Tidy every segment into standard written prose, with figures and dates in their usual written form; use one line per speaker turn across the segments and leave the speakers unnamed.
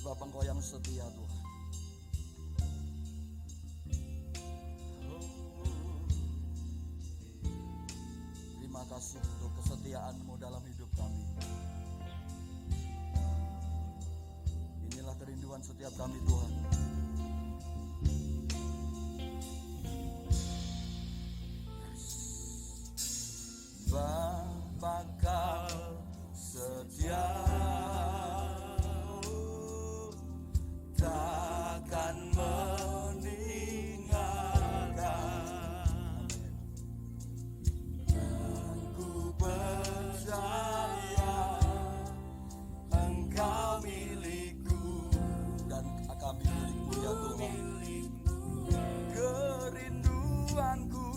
Bapa, Engkau yang setia Tuhan. Terima kasih untuk kesetiaan-Mu dalam hidup kami. Inilah kerinduan setiap kami Tuhan. Bapa Kau setia, takkan meninggalkan. Aku percaya Engkau milikku dan kami milikmu ya Tuhan. Kerinduanku,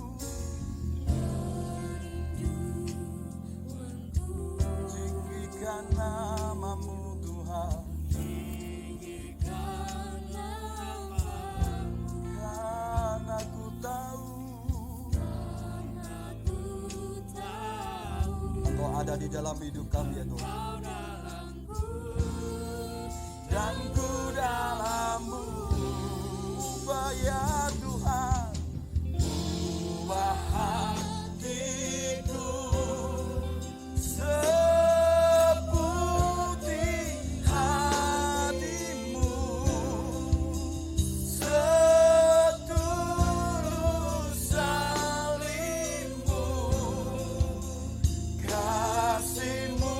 tinggikan nama-Mu Tuhan. Karena ku tahu Engkau ada di dalam hidup kami ya Tuhan. Dan ku dalam-Mu, ubah ya Tuhan, ubah hatiku seperti hati-Mu, setulus salib-Mu, kasih-Mu,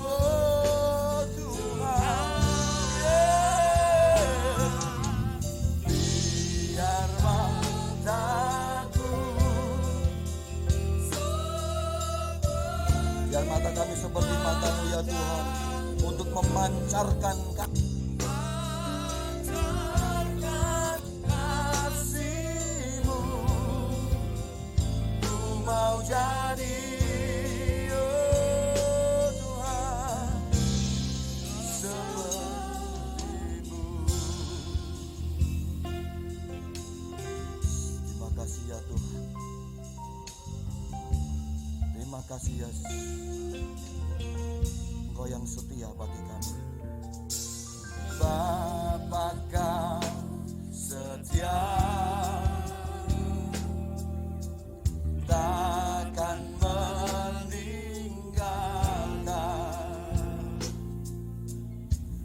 oh Tuhan. Biar mata kami seperti mata-Mu ya Tuhan, untuk memancarkan kasih-Mu. Ku mau jadi, oh Tuhan, seperti-Mu. Terima kasih ya Tuhan. Terima kasih Yesus, Engkau yang setia bagi kami. Bapa Kau setia, takkan meninggalkan.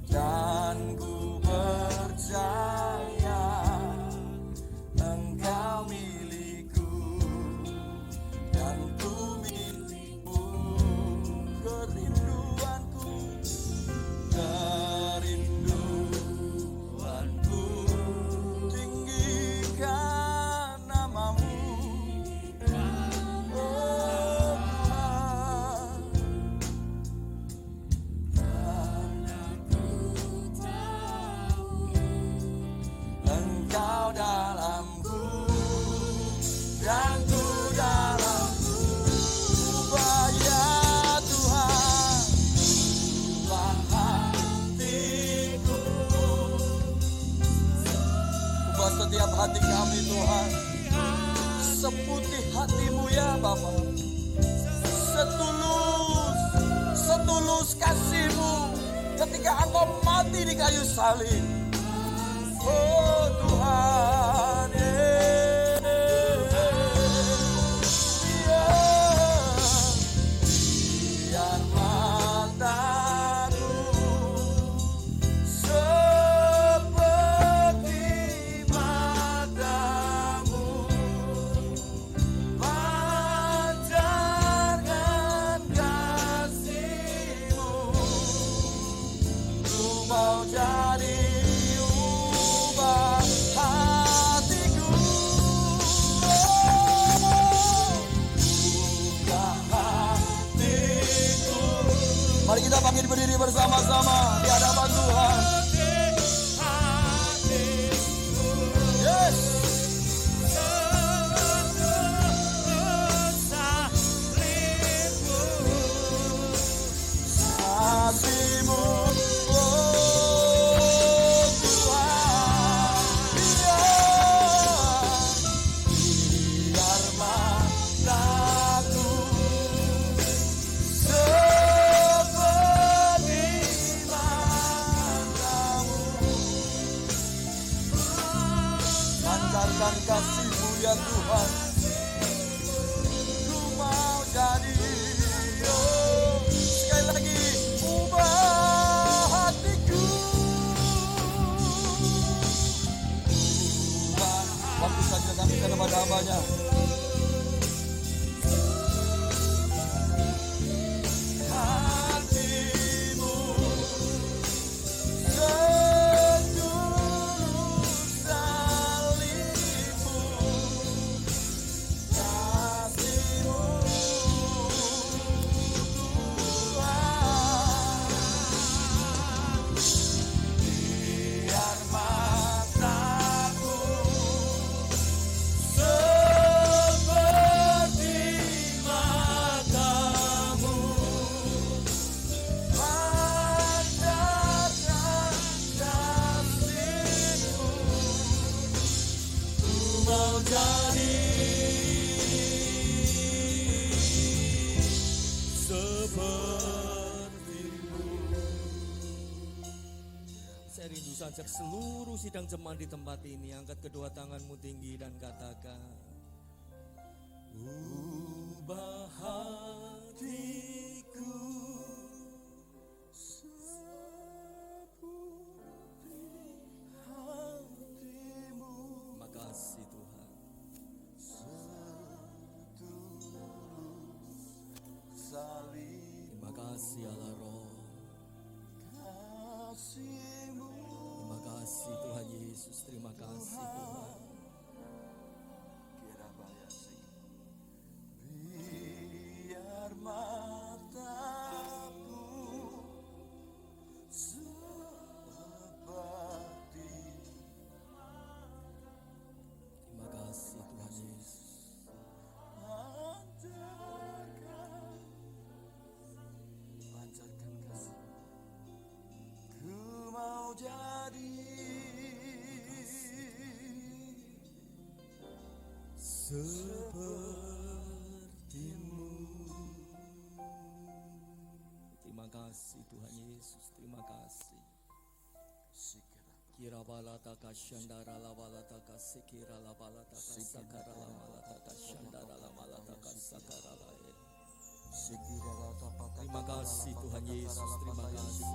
Dan ku percaya Engkau milikku dan ku milikmu. Kerinduanku, tinggikan nama-Mu, oh Tuhan. Karena ku tahu Engkau dalam-Ku dan ku dalam-Mu, ubah ya Tuhan, ubah hatiku, ubah setiap hati kami Tuhan, seputih hati-Mu ya Bapa, setulus kasih-Mu ketika Engkau mati di kayu salib, oh Tuhan. Biar mataku seperti mata-Mu, pancarkan kasih-Mu. Ku mau jadi, ubah hatiku, ubah hatiku. Mari kita bangkit berdiri bersama-sama di hadapan Tuhan. Yes. Kasih-Mu, oh Tuhan. Biar mataku seperti mata
Saya rindu sajak seluruh sidang jemaat di tempat ini. Angkat kedua tanganmu tinggi dan katakan, ubah hatiku seperti hatimu. Terima kasih Tuhan. Terima kasih Allah Roh. Terima kasih Tuhan Yesus. Terima kasih Tuhan.
Biar mataku seperti.
Terima kasih Tuhan Yesus.
Pancarkan kasih. Ku mau jadi
sepertimu. Terima kasih Tuhan Yesus. Terima kasih. Kira balataka shandara la balataka sikira la balataka sakara la balataka shandara la balataka sakara la. Terima kasih Tuhan Yesus. Terima kasih.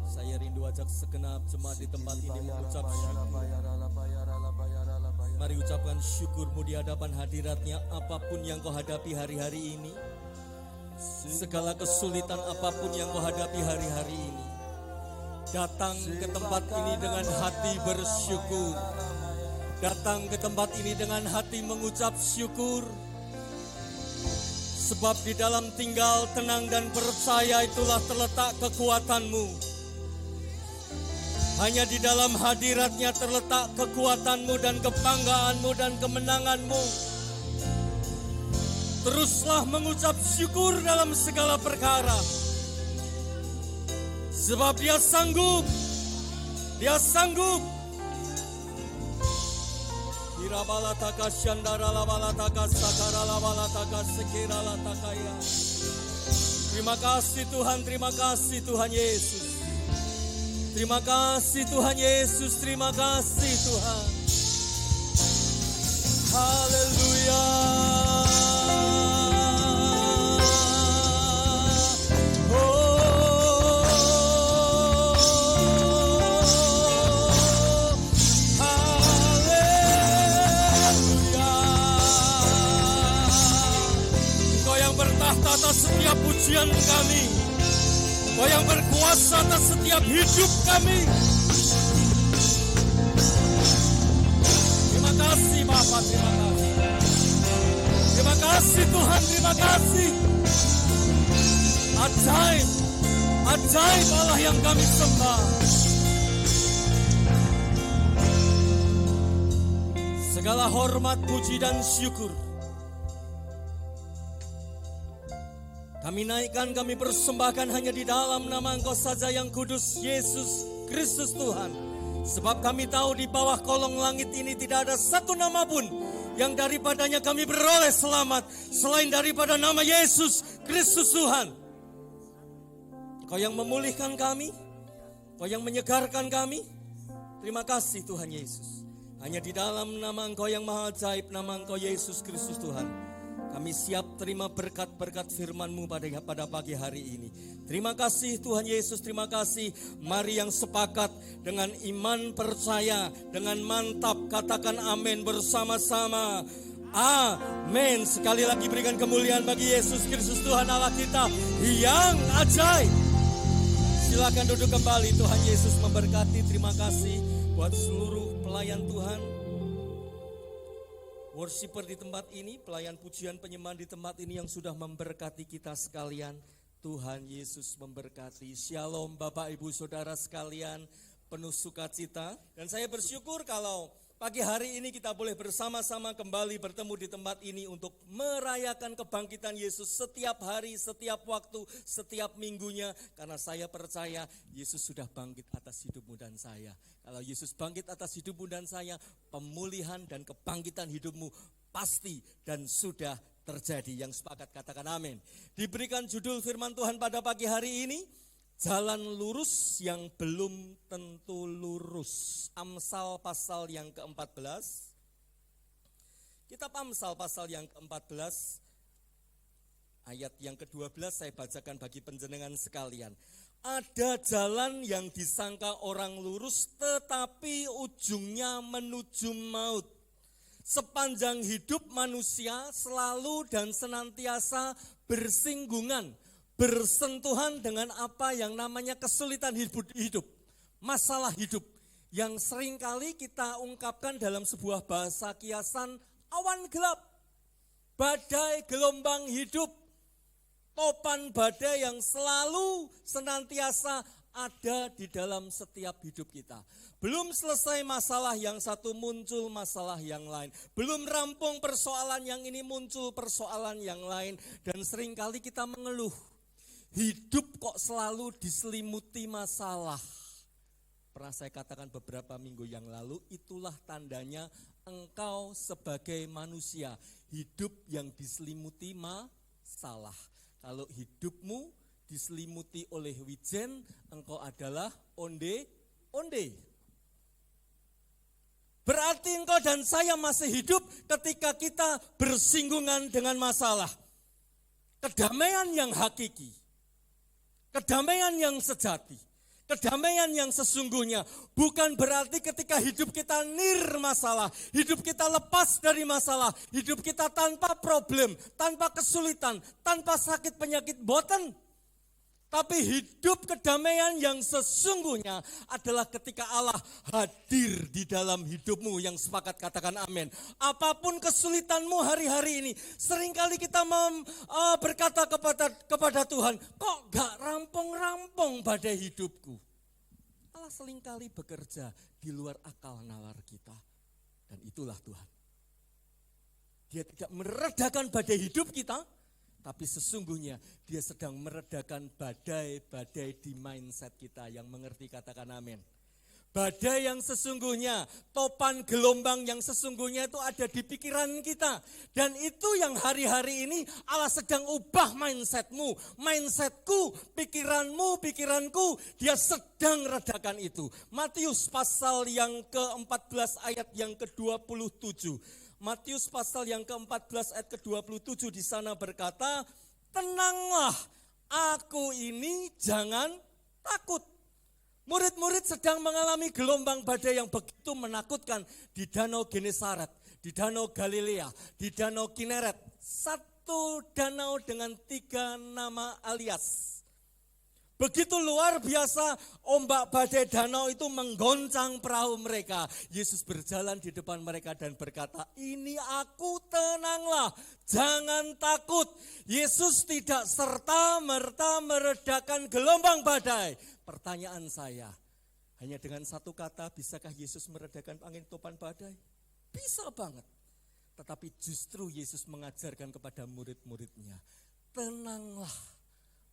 Saya rindu ajak segenap jemaat di tempat ini mengucap syukur. Mari ucapkan syukurmu di hadapan hadiratnya. Apapun yang kau hadapi hari-hari ini, segala kesulitan apapun yang kau hadapi hari-hari ini, datang ke tempat ini dengan hati bersyukur. Datang ke tempat ini dengan hati mengucap syukur. Sebab di dalam tinggal, tenang dan percaya itulah terletak kekuatanmu. Hanya di dalam hadiratnya terletak kekuatanmu dan kebanggaanmu dan kemenanganmu. Teruslah mengucap syukur dalam segala perkara. Sebab Dia sanggup. Dia sanggup. Irabalataka shandara labalataka sakara labalataka sekira latakaya. Terima kasih Tuhan, terima kasih Tuhan Yesus. Terima kasih Tuhan Yesus, terima kasih Tuhan. Haleluya. Atas setiap pujian kami, Kau yang berkuasa atas setiap hidup kami. Terima kasih Bapa, terima kasih. Terima kasih Tuhan, terima kasih. Ajaib, ajaib Allah yang kami sembah. Segala hormat, puji dan syukur kami naikkan, kami persembahkan hanya di dalam nama Engkau saja yang kudus, Yesus Kristus Tuhan. Sebab kami tahu di bawah kolong langit ini tidak ada satu nama pun yang daripadanya kami beroleh selamat selain daripada nama Yesus Kristus Tuhan. Kau yang memulihkan kami, Kau yang menyegarkan kami. Terima kasih Tuhan Yesus. Hanya di dalam nama Engkau yang maha ajaib, nama Engkau Yesus Kristus Tuhan, kami siap terima berkat-berkat firman-Mu pada pagi hari ini. Terima kasih Tuhan Yesus, terima kasih. Mari yang sepakat dengan iman percaya, dengan mantap katakan amin bersama-sama. Amin. Sekali lagi berikan kemuliaan bagi Yesus Kristus Tuhan Allah kita yang ajaib. Silakan duduk kembali. Tuhan Yesus memberkati. Terima kasih buat seluruh pelayan Tuhan, worshiper di tempat ini, pelayan pujian penyembahan di tempat ini yang sudah memberkati kita sekalian. Tuhan Yesus memberkati. Shalom Bapak Ibu Saudara sekalian, penuh sukacita. Dan saya bersyukur kalau pagi hari ini kita boleh bersama-sama kembali bertemu di tempat ini untuk merayakan kebangkitan Yesus setiap hari, setiap waktu, setiap minggunya. Karena saya percaya Yesus sudah bangkit atas hidupmu dan saya. Kalau Yesus bangkit atas hidupmu dan saya, pemulihan dan kebangkitan hidupmu pasti dan sudah terjadi. Yang sepakat katakan amin. Diberikan judul firman Tuhan pada pagi hari ini, jalan lurus yang belum tentu lurus. Amsal pasal yang ke-14. Kitab Amsal pasal yang ke-14, ayat yang ke-12 saya bacakan bagi penjenengan sekalian. Ada jalan yang disangka orang lurus tetapi ujungnya menuju maut. Sepanjang hidup manusia selalu dan senantiasa bersinggungan, bersentuhan dengan apa yang namanya kesulitan hidup, masalah hidup. Yang seringkali kita ungkapkan dalam sebuah bahasa kiasan, awan gelap, badai gelombang hidup, topan badai yang selalu senantiasa ada di dalam setiap hidup kita. Belum selesai masalah yang satu, muncul masalah yang lain. Belum rampung persoalan yang ini, muncul persoalan yang lain. Dan seringkali kita mengeluh, hidup kok selalu diselimuti masalah. Pernah saya katakan beberapa minggu yang lalu, itulah tandanya engkau sebagai manusia, hidup yang diselimuti masalah. Kalau hidupmu diselimuti oleh wijen, engkau adalah onde-onde. Berarti engkau dan saya masih hidup ketika kita bersinggungan dengan masalah. Kedamaian yang hakiki, kedamaian yang sejati, kedamaian yang sesungguhnya bukan berarti ketika hidup kita masalah, hidup kita lepas dari masalah, hidup kita tanpa problem, tanpa kesulitan, tanpa sakit penyakit, boten. Tapi hidup kedamaian yang sesungguhnya adalah ketika Allah hadir di dalam hidupmu. Yang sepakat katakan amin. Apapun kesulitanmu hari-hari ini, seringkali kita berkata kepada Tuhan, kok gak rampung-rampung badai hidupku. Allah seringkali bekerja di luar akal nalar kita. Dan itulah Tuhan. Dia tidak meredakan badai hidup kita, tapi sesungguhnya dia sedang meredakan badai-badai di mindset kita. Yang mengerti katakan amin. Badai yang sesungguhnya, topan gelombang yang sesungguhnya itu ada di pikiran kita. Dan itu yang hari-hari ini Allah sedang ubah mindsetmu, mindsetku, pikiranmu, pikiranku. Dia sedang redakan itu. Matius pasal yang ke-14 ayat yang ke-27. Matius pasal yang ke-14 ayat ke-27 di sana berkata, tenanglah, aku ini jangan takut. Murid-murid sedang mengalami gelombang badai yang begitu menakutkan di Danau Genesaret, di Danau Galilea, di Danau Kineret. Satu danau dengan 3 nama alias. Begitu luar biasa ombak badai danau itu menggoncang perahu mereka. Yesus berjalan di depan mereka dan berkata, ini aku, tenanglah, jangan takut. Yesus tidak serta-merta meredakan gelombang badai. Pertanyaan saya, hanya dengan satu kata, bisakah Yesus meredakan angin topan badai? Bisa banget. Tetapi justru Yesus mengajarkan kepada murid-muridnya, tenanglah,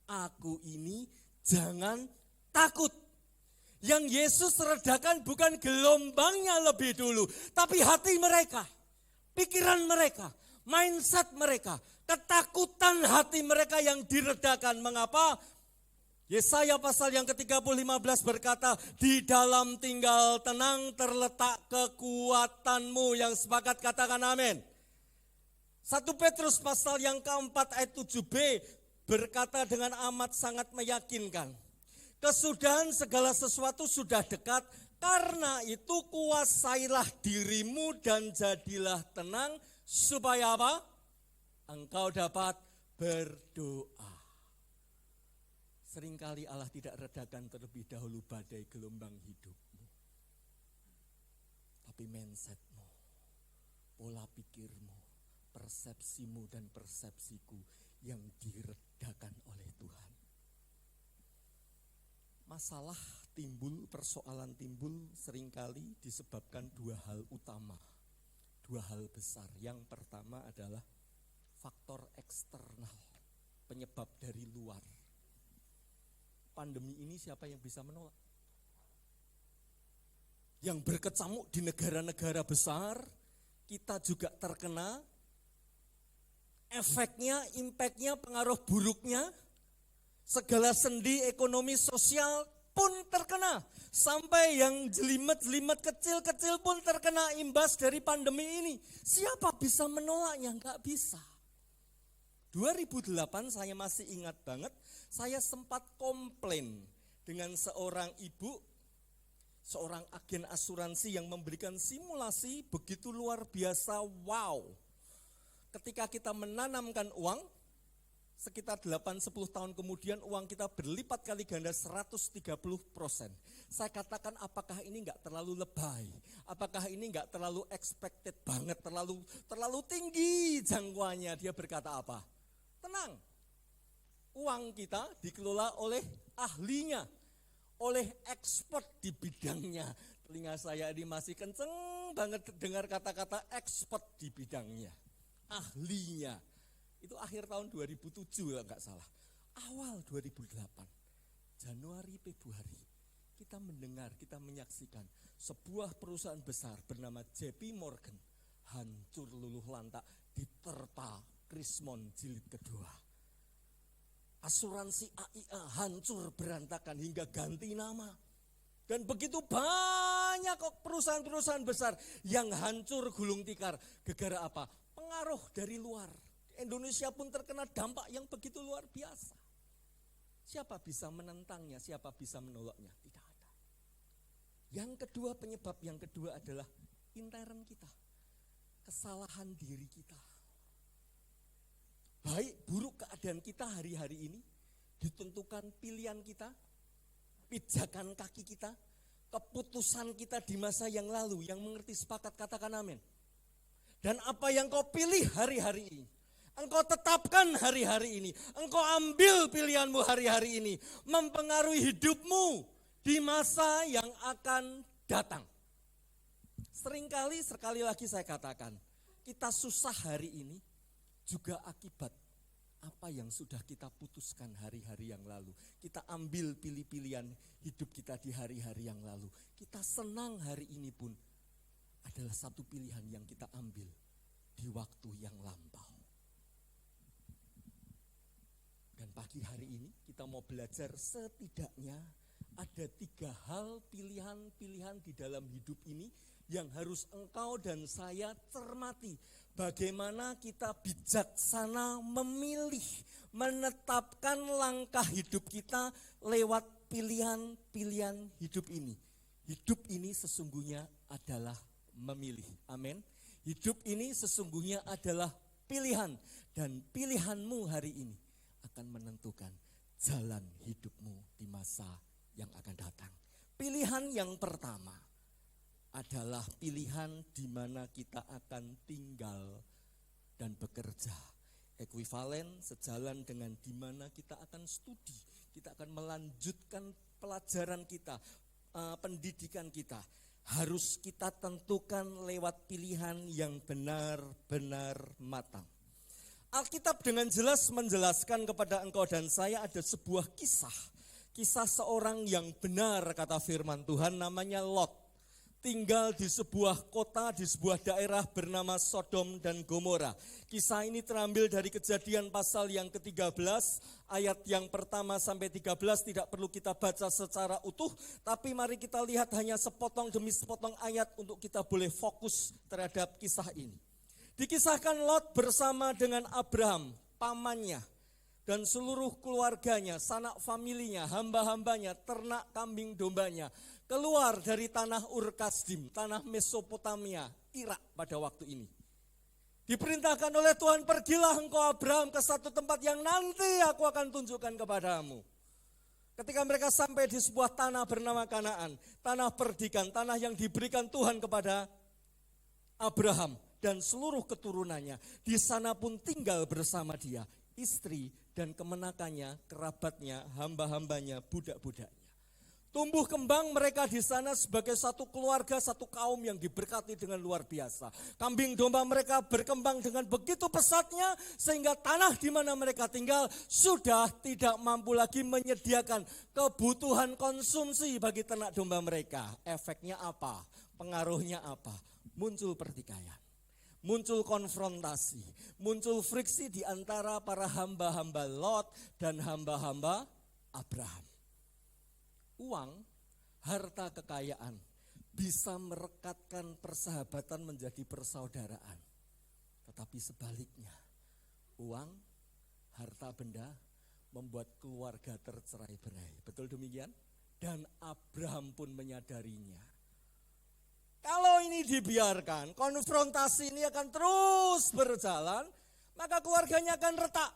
aku ini jangan takut. Yang Yesus redakan bukan gelombangnya lebih dulu, tapi hati mereka, pikiran mereka, mindset mereka, ketakutan hati mereka yang diredakan. Mengapa? Yesaya pasal yang ke-30:15 berkata, di dalam tinggal tenang terletak kekuatanmu. Yang sepakat katakan amin. 1 Petrus pasal yang ke-4 ayat 7b berkata dengan amat sangat meyakinkan, kesudahan segala sesuatu sudah dekat, karena itu kuasailah dirimu dan jadilah tenang, supaya apa? Engkau dapat berdoa. Seringkali Allah tidak redakan terlebih dahulu badai gelombang hidupmu. Tapi mindsetmu, pola pikirmu, persepsimu dan persepsiku yang diredakan oleh Tuhan. Masalah timbul, persoalan timbul seringkali disebabkan 2 hal utama, 2 hal besar. Yang pertama adalah faktor eksternal, penyebab dari luar. Pandemi ini siapa yang bisa menolak? Yang berkecamuk di negara-negara besar, kita juga terkena. efeknya, impactnya, pengaruh buruknya, segala sendi ekonomi sosial pun terkena. Sampai yang jelimet-jelimet kecil-kecil pun terkena imbas dari pandemi ini. Siapa bisa menolaknya? Enggak bisa. 2008 saya masih ingat banget, saya sempat komplain dengan seorang ibu, seorang agen asuransi yang memberikan simulasi begitu luar biasa, wow. Ketika kita menanamkan uang, sekitar 8-10 tahun kemudian uang kita berlipat kali ganda 130%. Saya katakan apakah ini enggak terlalu lebay? Apakah ini enggak terlalu expected banget, terlalu tinggi jangkauannya? Dia berkata apa? Tenang, uang kita dikelola oleh ahlinya, oleh expert di bidangnya. Telinga saya ini masih kenceng banget dengar kata-kata expert di bidangnya, ahlinya. Itu akhir tahun 2007 kalau enggak salah. Awal 2008, Januari, Februari, kita mendengar, kita menyaksikan sebuah perusahaan besar bernama JP Morgan hancur luluh lantak diterpa Krismon jilid kedua. Asuransi AIA hancur berantakan hingga ganti nama. Dan begitu banyak kok perusahaan-perusahaan besar yang hancur gulung tikar. Gegara apa? Pengaruh dari luar. Indonesia pun terkena dampak yang begitu luar biasa. Siapa bisa menentangnya? Siapa bisa menolaknya? Tidak ada. Yang kedua, penyebab yang kedua adalah intern kita. Kesalahan diri kita. Baik buruk keadaan kita hari-hari ini ditentukan pilihan kita, pijakan kaki kita, keputusan kita di masa yang lalu. Yang mengerti sepakat katakan amin. Dan apa yang kau pilih hari-hari ini, engkau tetapkan hari-hari ini, engkau ambil pilihanmu hari-hari ini, mempengaruhi hidupmu di masa yang akan datang. Seringkali, sekali lagi saya katakan, kita susah hari ini juga akibat apa yang sudah kita putuskan hari-hari yang lalu. Kita ambil pilih-pilihan hidup kita di hari-hari yang lalu. Kita senang hari ini pun adalah satu pilihan yang kita ambil di waktu yang lampau. Dan pagi hari ini kita mau belajar setidaknya ada 3 hal pilihan-pilihan di dalam hidup ini yang harus engkau dan saya cermati. Bagaimana kita bijaksana memilih, menetapkan langkah hidup kita lewat pilihan-pilihan hidup ini. Hidup ini sesungguhnya adalah memilih. Amin. Hidup ini sesungguhnya adalah pilihan. Dan pilihanmu hari ini akan menentukan jalan hidupmu di masa yang akan datang. Pilihan yang pertama adalah pilihan di mana kita akan tinggal dan bekerja. Ekuivalen sejalan dengan di mana kita akan studi, kita akan melanjutkan pelajaran kita, pendidikan kita. Harus kita tentukan lewat pilihan yang benar-benar matang. Alkitab dengan jelas menjelaskan kepada engkau dan saya ada sebuah kisah. Kisah seorang yang benar kata firman Tuhan namanya Lot. Tinggal di sebuah kota, di sebuah daerah bernama Sodom dan Gomora. Kisah ini terambil dari Kejadian pasal yang ke-13, ayat yang pertama sampai 13, tidak perlu kita baca secara utuh, tapi mari kita lihat hanya sepotong demi sepotong ayat untuk kita boleh fokus terhadap kisah ini. Dikisahkan Lot bersama dengan Abraham, pamannya, dan seluruh keluarganya, sanak familinya, hamba-hambanya, ternak kambing dombanya, keluar dari tanah Ur-Kasdim, tanah Mesopotamia, Irak pada waktu ini. Diperintahkan oleh Tuhan, pergilah engkau Abraham ke satu tempat yang nanti aku akan tunjukkan kepadamu. Ketika mereka sampai di sebuah tanah bernama Kanaan, tanah perdikan, tanah yang diberikan Tuhan kepada Abraham dan seluruh keturunannya. Di sana pun tinggal bersama dia, istri dan kemenakannya, kerabatnya, hamba-hambanya, budak-budaknya. Tumbuh kembang mereka di sana sebagai satu keluarga, satu kaum yang diberkati dengan luar biasa. Kambing domba mereka berkembang dengan begitu pesatnya sehingga tanah di mana mereka tinggal sudah tidak mampu lagi menyediakan kebutuhan konsumsi bagi ternak domba mereka. Efeknya apa? Pengaruhnya apa? Muncul pertikaian. muncul konfrontasi, muncul friksi di antara para hamba-hamba Lot dan hamba-hamba Abraham. Uang, harta kekayaan bisa merekatkan persahabatan menjadi persaudaraan. Tetapi sebaliknya, uang, harta benda membuat keluarga tercerai-berai. Betul demikian? Dan Abraham pun menyadarinya. Kalau ini dibiarkan, konfrontasi ini akan terus berjalan, maka keluarganya akan retak,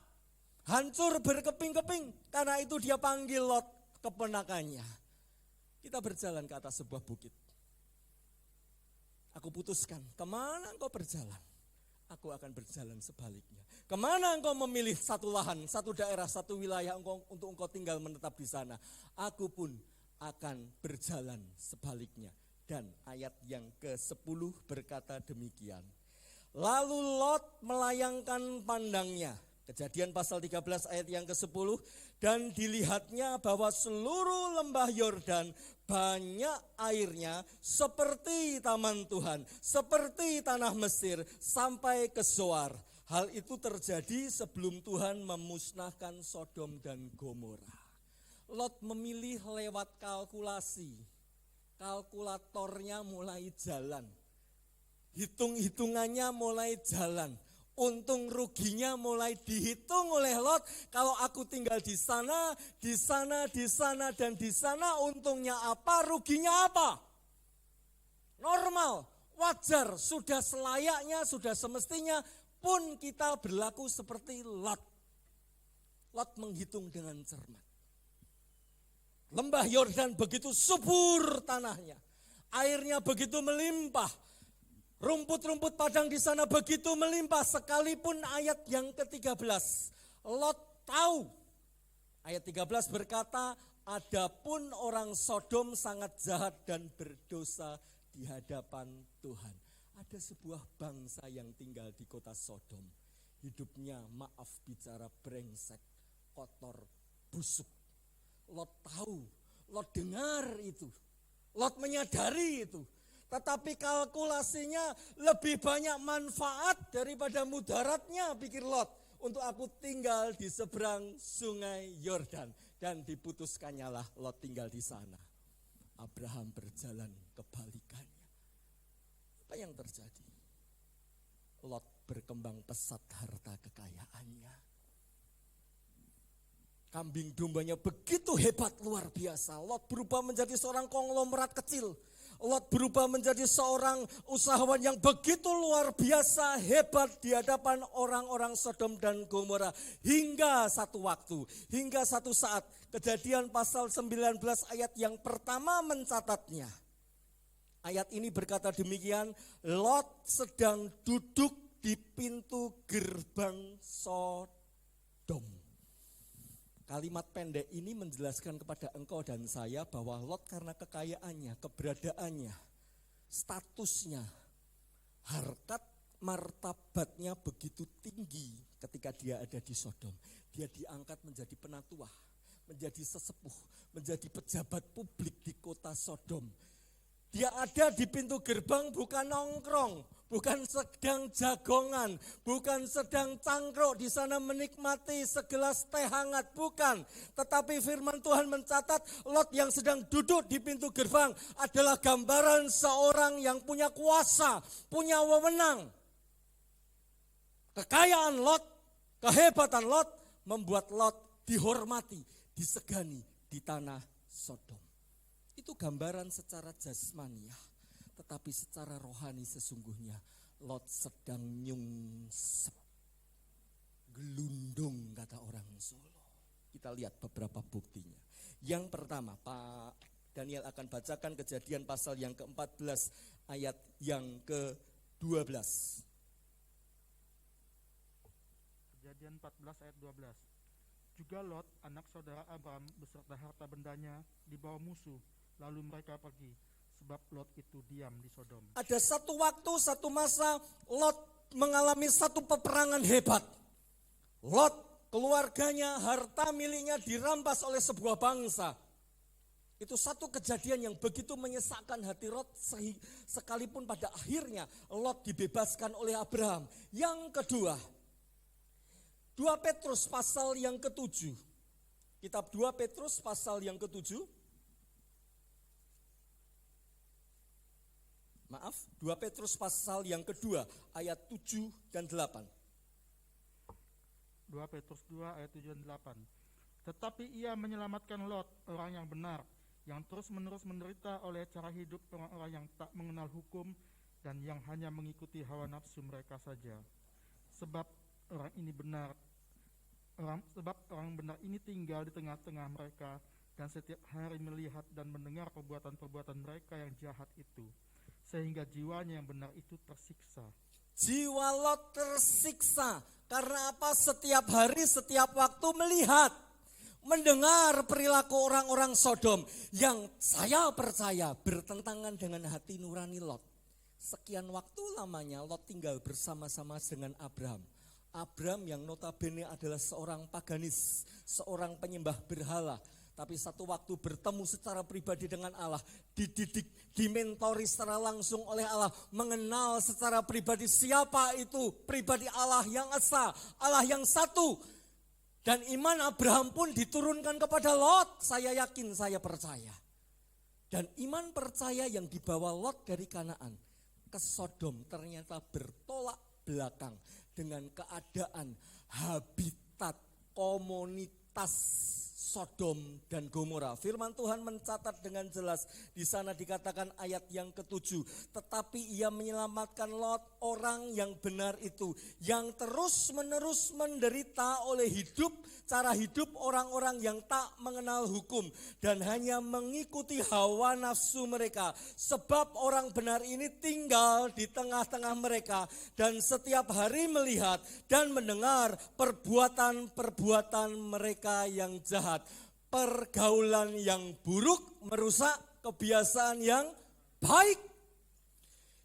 hancur berkeping-keping. Karena itu dia panggil Lot, keponakannya. Kita berjalan ke atas sebuah bukit. Aku putuskan, kemana engkau berjalan? Aku akan berjalan sebaliknya. Kemana engkau memilih satu lahan, satu daerah, satu wilayah untuk engkau tinggal menetap di sana? Aku pun akan berjalan sebaliknya. Dan ayat yang ke-10 berkata demikian. Lalu Lot melayangkan pandangnya. Kejadian pasal 13 ayat yang ke-10. Dan dilihatnya bahwa seluruh lembah Yordan banyak airnya seperti taman Tuhan, seperti tanah Mesir sampai ke Zoar. Hal itu terjadi sebelum Tuhan memusnahkan Sodom dan Gomora. Lot memilih lewat kalkulasi. Kalkulatornya mulai jalan. Hitung-hitungannya mulai jalan. Untung ruginya mulai dihitung oleh Lot. Kalau aku tinggal di sana, di sana, di sana, dan di sana, untungnya apa, ruginya apa? Normal, wajar, sudah selayaknya, sudah semestinya pun kita berlaku seperti Lot. Lot menghitung dengan cermat. Lembah Yordan begitu subur tanahnya, airnya begitu melimpah. Rumput-rumput padang di sana begitu melimpah, sekalipun ayat yang ke-13. Lot tahu, ayat 13 berkata, adapun orang Sodom sangat jahat dan berdosa di hadapan Tuhan. Ada sebuah bangsa yang tinggal di kota Sodom. Hidupnya maaf bicara brengsek, kotor, busuk. Lot tahu, Lot dengar itu, Lot menyadari itu. Tetapi kalkulasinya lebih banyak manfaat daripada mudaratnya, pikir Lot. Untuk aku tinggal di seberang sungai Yordan. Dan diputuskannyalah Lot tinggal di sana. Abraham berjalan kebalikannya. Apa yang terjadi? Lot berkembang pesat harta kekayaannya. Kambing dombanya begitu hebat, luar biasa. Lot berubah menjadi seorang konglomerat kecil. Lot berubah menjadi seorang usahawan yang begitu luar biasa hebat di hadapan orang-orang Sodom dan Gomora. Hingga satu waktu, hingga satu saat, Kejadian pasal 19 ayat yang pertama mencatatnya. Ayat ini berkata demikian, Lot sedang duduk di pintu gerbang Sodom. Kalimat pendek ini menjelaskan kepada engkau dan saya bahwa Lot karena kekayaannya, keberadaannya, statusnya, harkat martabatnya begitu tinggi ketika dia ada di Sodom. Dia diangkat menjadi penatua, menjadi sesepuh, menjadi pejabat publik di kota Sodom. Dia ada di pintu gerbang bukan nongkrong, bukan sedang jagongan, bukan sedang cangkruk di sana menikmati segelas teh hangat, bukan. Tetapi firman Tuhan mencatat Lot yang sedang duduk di pintu gerbang adalah gambaran seorang yang punya kuasa, punya wewenang. Kekayaan Lot, kehebatan Lot membuat Lot dihormati, disegani di tanah Sodom. Itu gambaran secara jasmaniah, tetapi secara rohani sesungguhnya Lot sedang nyungsep, gelundung kata orang Solo. Kita lihat beberapa buktinya. Yang pertama, Pak Daniel akan bacakan Kejadian pasal yang ke-14 ayat yang ke-12.
Kejadian 14 ayat 12. Juga Lot, anak saudara Abram beserta harta bendanya dibawa musuh. Lalu mereka pergi, sebab Lot itu diam di Sodom.
Ada satu waktu, satu masa, Lot mengalami satu peperangan hebat. Lot, keluarganya, harta miliknya dirampas oleh sebuah bangsa. Itu satu kejadian yang begitu menyesakkan hati Lot, sekalipun pada akhirnya Lot dibebaskan oleh Abraham. Yang kedua, 2 Petrus pasal yang ke-7. Kitab 2 Petrus pasal yang ke-7. Maaf, 2 Petrus pasal yang kedua ayat 7 dan 8.
2 Petrus 2 ayat 7 dan 8. Tetapi ia menyelamatkan Lot, orang yang benar, yang terus-menerus menderita oleh cara hidup orang-orang yang tak mengenal hukum dan yang hanya mengikuti hawa nafsu mereka saja. Sebab orang benar ini tinggal di tengah-tengah mereka dan setiap hari melihat dan mendengar perbuatan-perbuatan mereka yang jahat itu, sehingga jiwanya yang benar itu tersiksa.
Jiwa Lot tersiksa karena apa? Setiap hari, setiap waktu melihat, mendengar perilaku orang-orang Sodom yang saya percaya bertentangan dengan hati nurani Lot. Sekian waktu lamanya Lot tinggal bersama-sama dengan Abraham. Abraham yang notabene adalah seorang paganis, seorang penyembah berhala. Tapi satu waktu bertemu secara pribadi dengan Allah, dididik, dimentori secara langsung oleh Allah, mengenal secara pribadi siapa itu pribadi Allah yang esa, Allah yang satu. Dan iman Abraham pun diturunkan kepada Lot, saya yakin, saya percaya. Dan iman percaya yang dibawa Lot dari Kanaan ke Sodom ternyata bertolak belakang dengan keadaan habitat komunitas Sodom dan Gomora. Firman Tuhan mencatat dengan jelas, di sana dikatakan ayat yang ke-7, tetapi ia menyelamatkan Lot, orang yang benar itu, yang terus-menerus menderita oleh cara hidup orang-orang yang tak mengenal hukum dan hanya mengikuti hawa nafsu mereka. Sebab orang benar ini tinggal di tengah-tengah mereka dan setiap hari melihat dan mendengar perbuatan-perbuatan mereka yang jahat. Pergaulan yang buruk merusak kebiasaan yang baik.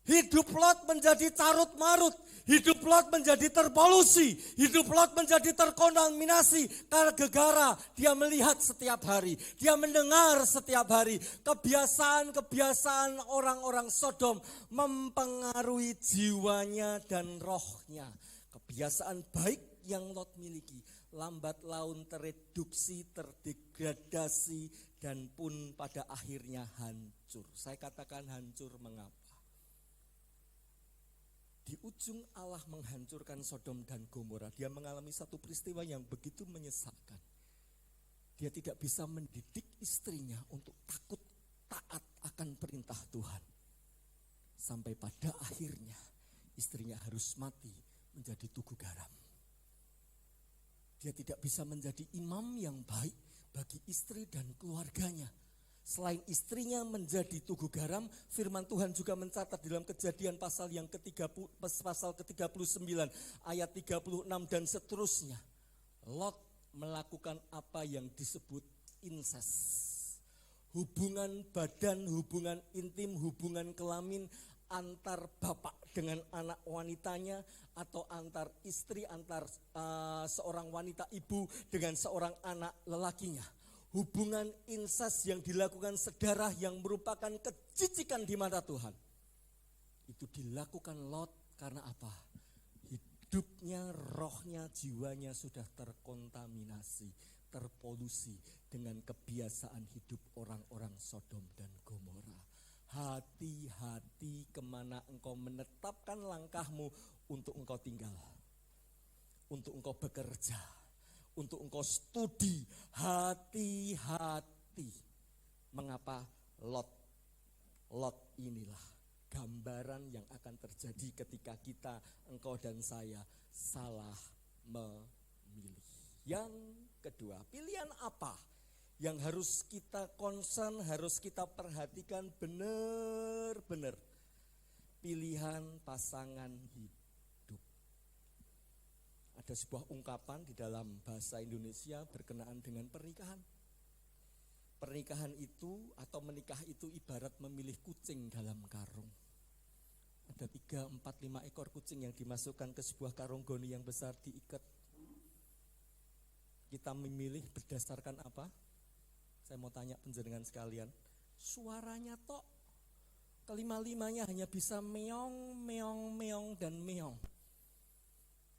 Hidup Lot menjadi carut marut, hidup Lot menjadi terpolusi, hidup Lot menjadi terkontaminasi karena gegara. Dia melihat setiap hari, dia mendengar setiap hari. Kebiasaan-kebiasaan orang-orang Sodom mempengaruhi jiwanya dan rohnya. Kebiasaan baik yang Lot miliki lambat laun tereduksi, terdegradasi, dan pun pada akhirnya hancur. Saya katakan hancur mengapa? Di ujung Allah menghancurkan Sodom dan Gomora, dia mengalami satu peristiwa yang begitu menyesakkan. Dia tidak bisa mendidik istrinya untuk takut taat akan perintah Tuhan. Sampai pada akhirnya istrinya harus mati menjadi tugu garam. Dia tidak bisa menjadi imam yang baik bagi istri dan keluarganya. Selain istrinya menjadi tugu garam, firman Tuhan juga mencatat dalam Kejadian pasal yang pasal ke-39 ayat 36 dan seterusnya. Lot melakukan apa yang disebut incest. Hubungan badan, hubungan intim, hubungan kelamin antar bapak dengan anak wanitanya, atau antar istri, antar seorang wanita ibu dengan seorang anak lelakinya. Hubungan incest yang dilakukan sedarah yang merupakan kecicikan di mata Tuhan. Itu dilakukan Lot karena apa? Hidupnya, rohnya, jiwanya sudah terkontaminasi, terpolusi dengan kebiasaan hidup orang-orang Sodom dan Gomora. Hati-hati kemana engkau menetapkan langkahmu untuk engkau tinggal, untuk engkau bekerja, untuk engkau studi. Hati-hati. Mengapa? Lot inilah gambaran yang akan terjadi ketika kita, engkau dan saya salah memilih. Yang kedua, pilihan apa yang harus kita concern, harus kita perhatikan benar-benar? Pilihan pasangan hidup. Ada sebuah ungkapan di dalam bahasa Indonesia berkenaan dengan pernikahan. Pernikahan itu atau menikah itu ibarat memilih kucing dalam karung. Ada 3, 4, 5 ekor kucing yang dimasukkan ke sebuah karung goni yang besar, diikat. Kita memilih berdasarkan apa? Saya mau tanya penjenengan sekalian, suaranya tok kelima-limanya hanya bisa meong, meong, meong, dan meong.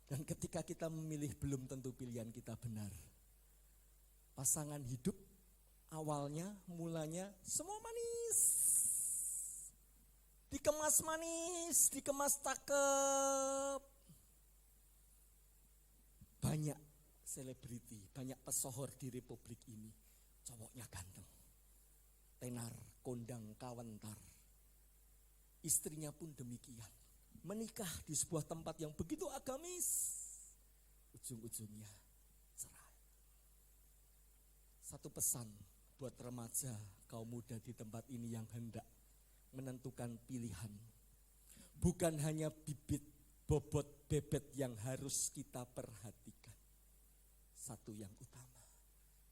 Dan ketika kita memilih belum tentu pilihan kita benar. Pasangan hidup awalnya, mulanya semua manis. Dikemas manis, dikemas cakep. Banyak selebriti, banyak pesohor di republik ini. Cowoknya ganteng. Tenar, kondang, kawentar. Istrinya pun demikian. Menikah di sebuah tempat yang begitu agamis. Ujung-ujungnya cerai. Satu pesan buat remaja, kaum muda di tempat ini yang hendak menentukan pilihan. Bukan hanya bibit, bobot, bebet yang harus kita perhatikan. Satu yang utama,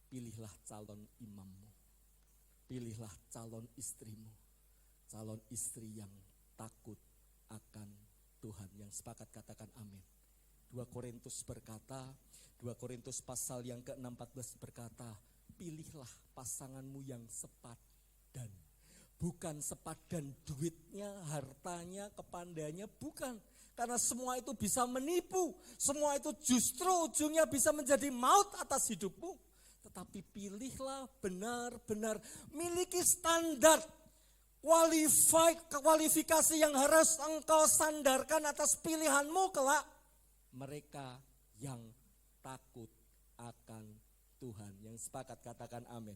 pilihlah calon imammu. Pilihlah calon istrimu. Calon istri yang takut akan Tuhan. Yang sepakat katakan amin. 2 Korintus berkata, 2 Korintus pasal yang ke-6-14 berkata, pilihlah pasanganmu yang sepadan. Bukan sepadan duitnya, hartanya, kepandaiannya, bukan. Karena semua itu bisa menipu. Semua itu justru ujungnya bisa menjadi maut atas hidupmu. Tetapi pilihlah benar-benar miliki standar kualifikasi yang harus engkau sandarkan atas pilihanmu kelak. Mereka yang takut akan Tuhan. Yang sepakat katakan amin.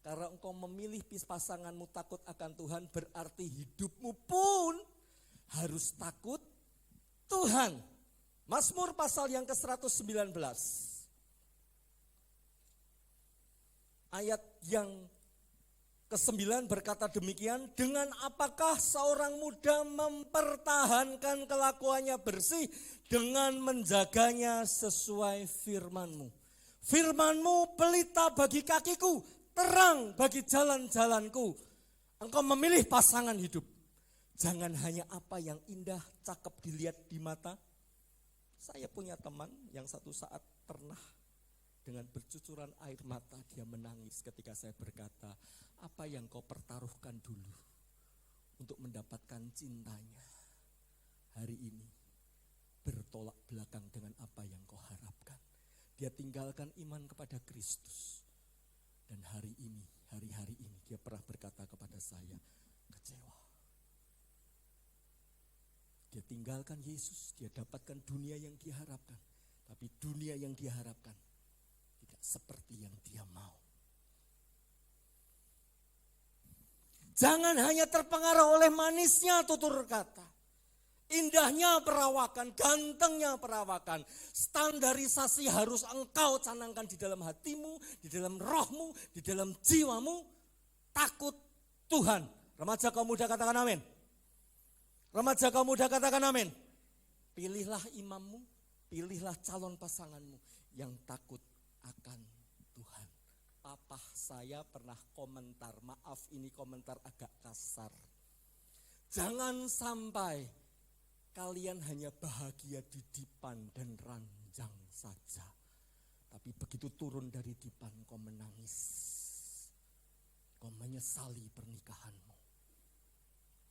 Karena engkau memilih pasanganmu takut akan Tuhan, berarti hidupmu pun harus takut Tuhan. Mazmur pasal yang ke-119. Ayat yang ke-9 berkata demikian, dengan apakah seorang muda mempertahankan kelakuannya bersih dengan menjaganya sesuai firman-Mu. Firman-Mu pelita bagi kakiku, terang bagi jalan-jalanku. Engkau memilih pasangan hidup. Jangan hanya apa yang indah, cakep dilihat di mata. Saya punya teman yang satu saat pernah dengan bercucuran air mata dia menangis ketika saya berkata, apa yang kau pertaruhkan dulu untuk mendapatkan cintanya, hari ini bertolak belakang dengan apa yang kau harapkan. Dia tinggalkan iman kepada Kristus. Dan hari ini, hari-hari ini dia pernah berkata kepada saya, kecewa. Dia tinggalkan Yesus, dia dapatkan dunia yang dia harapkan. Tapi dunia yang dia harapkan tidak seperti yang dia mau. Jangan hanya terpengaruh oleh manisnya tutur kata. Indahnya perawakan, gantengnya perawakan. Standarisasi harus engkau canangkan di dalam hatimu, di dalam rohmu, di dalam jiwamu. Takut Tuhan. Remaja kaum muda katakan amin. Remaja kaum muda katakan amin. Pilihlah imammu, pilihlah calon pasanganmu yang takut akan Tuhan. Papa saya pernah komentar, maaf ini komentar agak kasar. Jangan sampai kalian hanya bahagia di dipan dan ranjang saja. Tapi begitu turun dari dipan kau menangis. Kau menyesali pernikahanmu.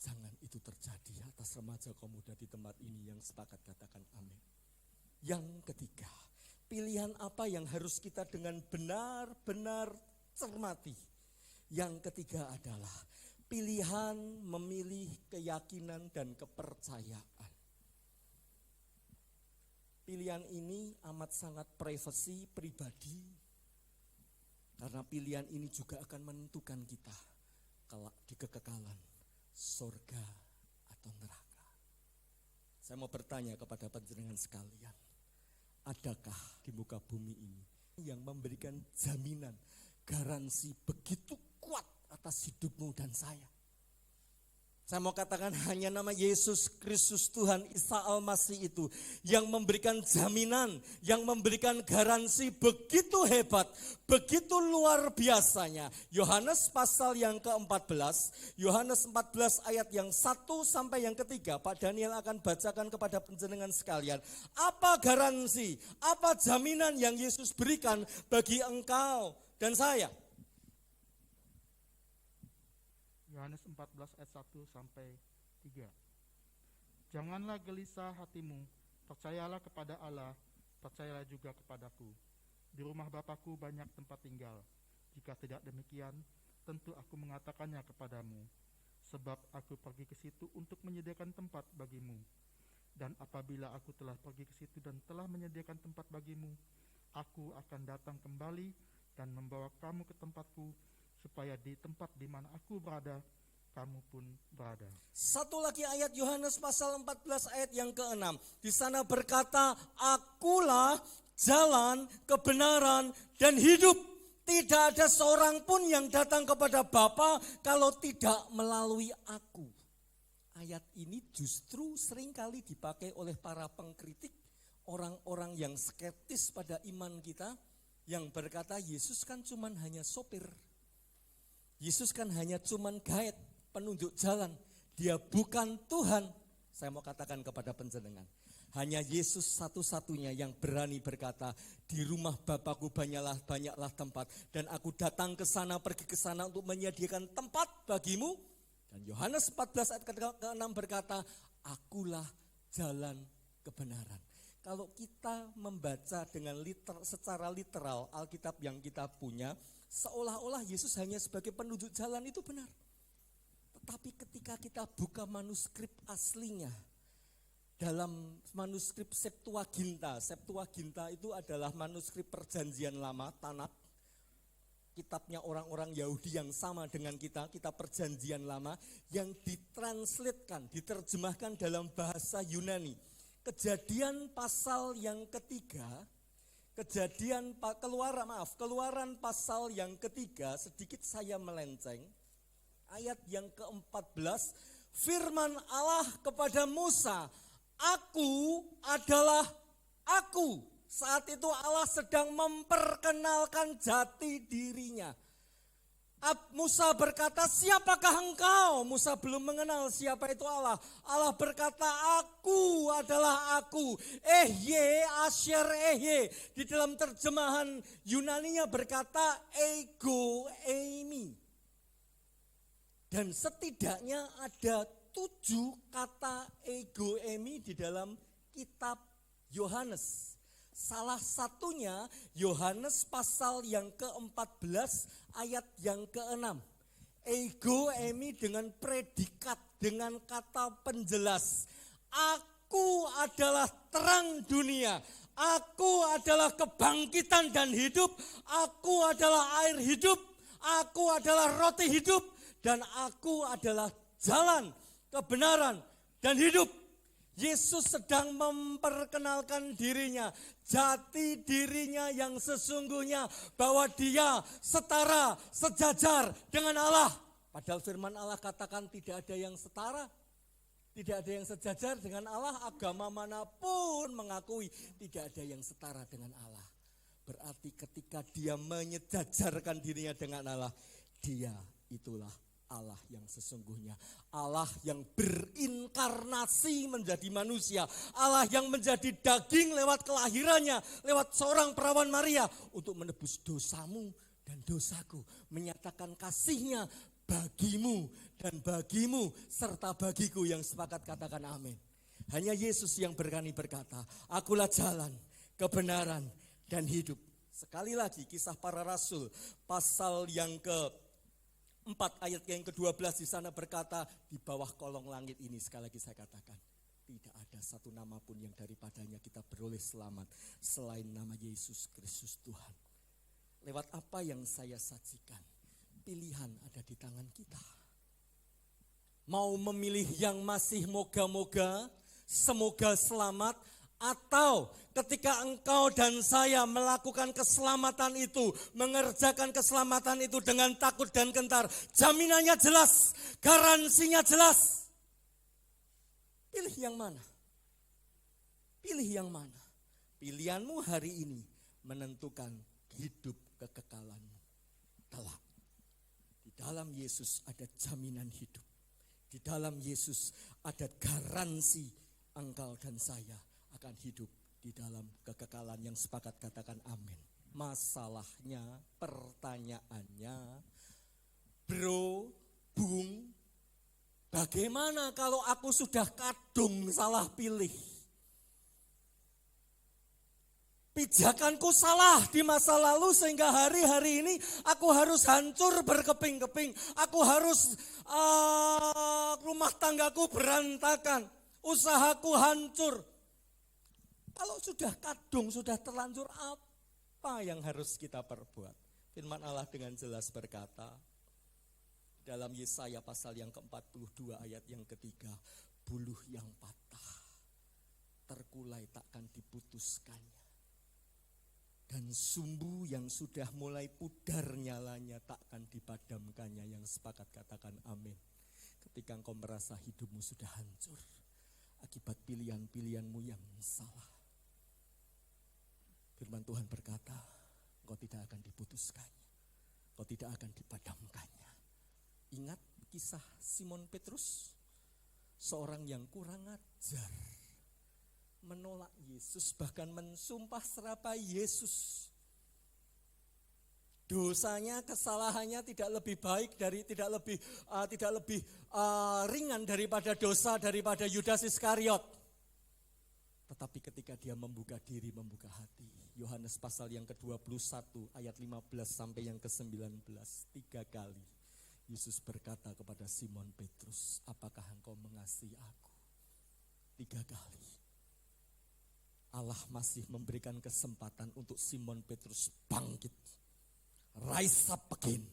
Jangan itu terjadi atas remaja kaum muda di tempat ini yang sepakat katakan amin. Yang ketiga, pilihan apa yang harus kita dengan benar-benar cermati. Yang ketiga adalah pilihan memilih keyakinan dan kepercayaan. Pilihan ini amat sangat privasi, pribadi. Karena pilihan ini juga akan menentukan kita kelak di kekekalan, surga atau neraka. Saya mau bertanya kepada panjenengan sekalian. Adakah di muka bumi ini yang memberikan jaminan, garansi begitu kuat atas hidupmu dan saya? Saya mau katakan hanya nama Yesus Kristus Tuhan Isa Al-Masih itu yang memberikan jaminan, yang memberikan garansi begitu hebat, begitu luar biasanya. Yohanes pasal yang ke-14, Yohanes 14 ayat yang 1 sampai yang ketiga, Pak Daniel akan bacakan kepada panjenengan sekalian. Apa garansi, apa jaminan yang Yesus berikan bagi engkau dan saya?
Yohanes 14 ayat 1 sampai 3. Janganlah gelisah hatimu, percayalah kepada Allah, percayalah juga kepadaku. Di rumah Bapakku banyak tempat tinggal. Jika tidak demikian, tentu aku mengatakannya kepadamu. Sebab aku pergi ke situ untuk menyediakan tempat bagimu. Dan apabila aku telah pergi ke situ dan telah menyediakan tempat bagimu, aku akan datang kembali dan membawa kamu ke tempatku, supaya di tempat di mana aku berada, kamu pun berada.
Satu lagi ayat Yohanes pasal 14 ayat yang ke-6. Di sana berkata, akulah jalan, kebenaran, dan hidup. Tidak ada seorang pun yang datang kepada Bapa kalau tidak melalui aku. Ayat ini justru seringkali dipakai oleh para pengkritik, orang-orang yang skeptis pada iman kita, yang berkata Yesus kan cuman hanya sopir. Yesus kan hanya cuman guide, penunjuk jalan. Dia bukan Tuhan. Saya mau katakan kepada penjenengan, hanya Yesus satu-satunya yang berani berkata, di rumah Bapakku banyaklah tempat, dan aku datang ke sana, pergi ke sana untuk menyediakan tempat bagimu. Dan Yohanes 14 ayat ke-6 berkata, akulah jalan kebenaran. Kalau kita membaca dengan secara literal Alkitab yang kita punya, seolah-olah Yesus hanya sebagai penunjuk jalan, itu benar. Tetapi ketika kita buka manuskrip aslinya, dalam manuskrip Septuaginta itu adalah manuskrip perjanjian lama, Tanakh, kitabnya orang-orang Yahudi yang sama dengan kita, kitab perjanjian lama, yang diterjemahkan dalam bahasa Yunani. Keluaran pasal yang ketiga, Keluaran pasal yang ketiga, sedikit saya melenceng, ayat yang ke-14, firman Allah kepada Musa, aku adalah aku. Saat itu Allah sedang memperkenalkan jati dirinya. Musa berkata, siapakah engkau? Musa belum mengenal siapa itu Allah. Allah berkata, aku adalah aku. Ehye, Asher Ehye. Di dalam terjemahan Yunaninya berkata, ego eimi. Dan setidaknya ada 7 kata ego eimi di dalam kitab Yohanes. Salah satunya Yohanes pasal yang ke-14 ayat yang ke-6. Ego eimi dengan predikat, dengan kata penjelas. Aku adalah terang dunia. Aku adalah kebangkitan dan hidup. Aku adalah air hidup. Aku adalah roti hidup. Dan aku adalah jalan, kebenaran, dan hidup. Yesus sedang memperkenalkan dirinya, jati dirinya yang sesungguhnya, bahwa dia setara, sejajar dengan Allah. Padahal firman Allah katakan tidak ada yang setara, tidak ada yang sejajar dengan Allah. Agama manapun mengakui tidak ada yang setara dengan Allah. Berarti ketika dia menyejajarkan dirinya dengan Allah, dia itulah Allah yang sesungguhnya, Allah yang berinkarnasi menjadi manusia, Allah yang menjadi daging lewat kelahirannya, lewat seorang perawan Maria untuk menebus dosamu dan dosaku, menyatakan kasihnya bagimu dan bagimu serta bagiku yang sepakat katakan amin. Hanya Yesus yang berani berkata, akulah jalan, kebenaran, dan hidup. Sekali lagi Kisah Para Rasul pasal yang ke-4 ayat yang ke-12 di sana berkata, di bawah kolong langit ini, sekali lagi saya katakan, tidak ada satu nama pun yang daripadanya kita beroleh selamat selain nama Yesus Kristus Tuhan. Lewat apa yang saya sajikan, pilihan ada di tangan kita. Mau memilih yang masih moga-moga, semoga selamat, atau ketika engkau dan saya melakukan keselamatan itu, mengerjakan keselamatan itu dengan takut dan gentar, jaminannya jelas, garansinya jelas. Pilih yang mana? Pilih yang mana? Pilihanmu hari ini menentukan hidup kekekalanmu. Kelak. Di dalam Yesus ada jaminan hidup. Di dalam Yesus ada garansi engkau dan saya akan hidup di dalam kekekalan yang sepakat katakan amin. Masalahnya, pertanyaannya, bro, bung, Bagaimana kalau aku sudah kadung salah pilih? Pijakanku salah di masa lalu sehingga hari-hari ini aku harus hancur berkeping-keping. Aku harus rumah tanggaku berantakan, usahaku hancur. Kalau sudah kadung, sudah terlanjur, apa yang harus kita perbuat? Firman Allah dengan jelas berkata, dalam Yesaya pasal yang ke-42 ayat yang ketiga, buluh yang patah, terkulai takkan diputuskannya. Dan sumbu yang sudah mulai pudar nyalanya takkan dipadamkannya. Yang sepakat katakan amin. Ketika engkau merasa hidupmu sudah hancur akibat pilihan-pilihanmu yang salah, firman Tuhan berkata, engkau tidak akan diputuskannya, engkau tidak akan dipadamkannya. Ingat kisah Simon Petrus, seorang yang kurang ajar, menolak Yesus, bahkan mensumpah serapah Yesus. Dosanya, kesalahannya tidak lebih baik tidak lebih ringan daripada dosa daripada Yudas Iskariot. Tetapi ketika dia membuka diri, membuka hati, Yohanes pasal yang ke-21 ayat 15 sampai yang ke-19, 3 kali Yesus berkata kepada Simon Petrus, apakah engkau mengasihi aku? 3 kali. Allah masih memberikan kesempatan untuk Simon Petrus bangkit. Rise up again.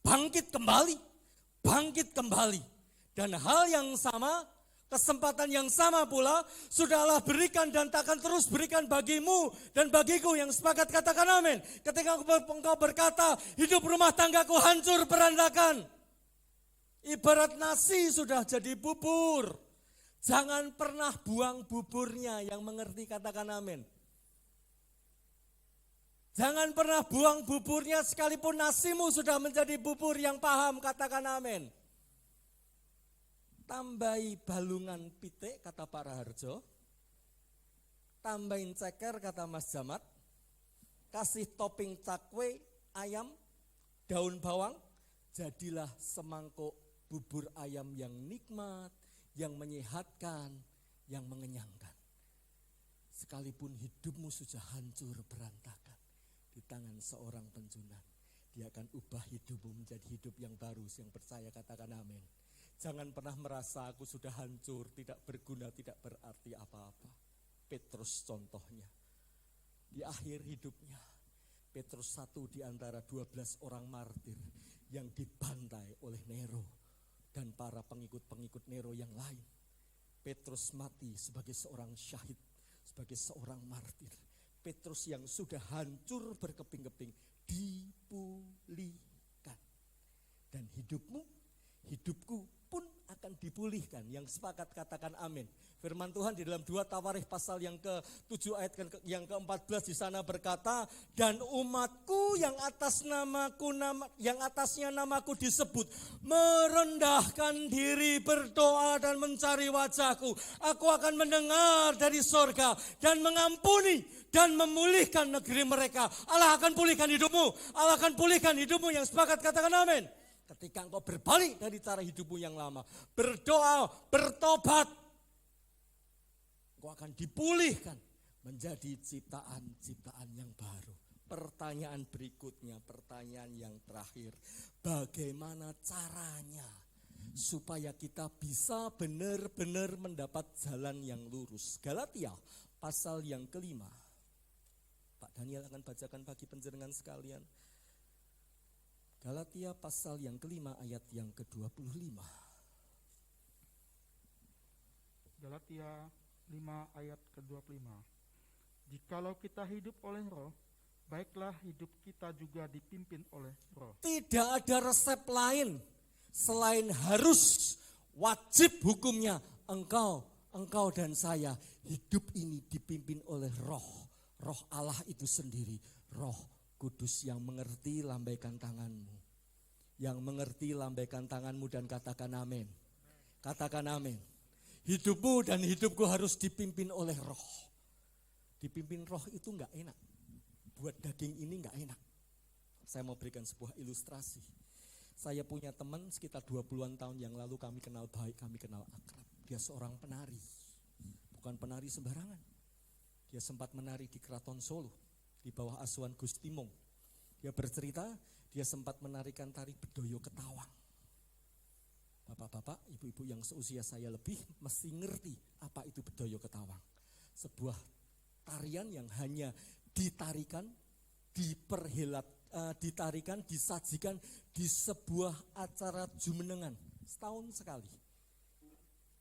Bangkit kembali. Dan hal yang sama, kesempatan yang sama pula sudah Allah berikan dan takkan terus berikan bagimu dan bagiku. Yang sepakat katakan amin. Ketika engkau berkata, hidup rumah tanggaku hancur berantakan, ibarat nasi sudah jadi bubur. Jangan pernah buang buburnya. Yang mengerti katakan amin. Jangan pernah buang buburnya sekalipun nasimu sudah menjadi bubur. Yang paham katakan amin. Tambahi balungan pitik kata Pak Raharjo. Tambahin ceker kata Mas Jamat. Kasih topping cakwe, ayam, daun bawang. Jadilah semangkuk bubur ayam yang nikmat, yang menyehatkan, yang mengenyangkan. Sekalipun hidupmu sudah hancur berantakan di tangan seorang penjunan, dia akan ubah hidupmu menjadi hidup yang baru. Yang percaya katakan amin. Jangan pernah merasa aku sudah hancur, tidak berguna, tidak berarti apa-apa. Petrus contohnya. Di akhir hidupnya, Petrus satu di antara 12 orang martir yang dibantai oleh Nero dan para pengikut-pengikut Nero yang lain. Petrus mati sebagai seorang syahid, sebagai seorang martir. Petrus yang sudah hancur berkeping-keping dipulihkan. Dan hidupku pun akan dipulihkan. Yang sepakat katakan amin. Firman Tuhan di dalam 2 Tawarikh pasal yang ke-7 ayat yang ke-14 di sana berkata, dan umatku yang atasnya namaku disebut merendahkan diri, berdoa dan mencari wajahku, aku akan mendengar dari sorga dan mengampuni dan memulihkan negeri mereka. Allah akan pulihkan hidupmu. Allah akan pulihkan hidupmu. Yang sepakat katakan amin. Ketika engkau berbalik dari cara hidupmu yang lama, berdoa, bertobat, engkau akan dipulihkan menjadi ciptaan-ciptaan yang baru. Pertanyaan berikutnya, pertanyaan yang terakhir, bagaimana caranya supaya kita bisa benar-benar mendapat jalan yang lurus? Galatia pasal yang ke-5. Pak Daniel akan bacakan bagi penjenengan sekalian. Galatia pasal yang ke-5 ayat yang ke-25.
Galatia 5 ayat ke-25. Jikalau kita hidup oleh Roh, baiklah hidup kita juga dipimpin oleh Roh.
Tidak ada resep lain selain harus, wajib hukumnya engkau dan saya hidup ini dipimpin oleh Roh. Roh Allah itu sendiri, Roh Kudus. Yang mengerti lambaikan tanganmu. Yang mengerti lambaikan tanganmu dan katakan amin. Katakan amin. Hidupmu dan hidupku harus dipimpin oleh Roh. Dipimpin Roh itu enggak enak. Buat daging ini enggak enak. Saya mau berikan sebuah ilustrasi. Saya punya teman sekitar 20-an tahun yang lalu, kami kenal baik, kami kenal akrab. Dia seorang penari, bukan penari sembarangan. Dia sempat menari di Keraton Solo, di bawah asuhan Gus Timong. Dia bercerita, dia sempat menarikan tari Bedoyo Ketawang. Bapak-bapak, ibu-ibu yang seusia saya lebih mesti ngerti apa itu Bedoyo Ketawang. Sebuah tarian yang hanya ditarikan, disajikan di sebuah acara jumenengan setahun sekali.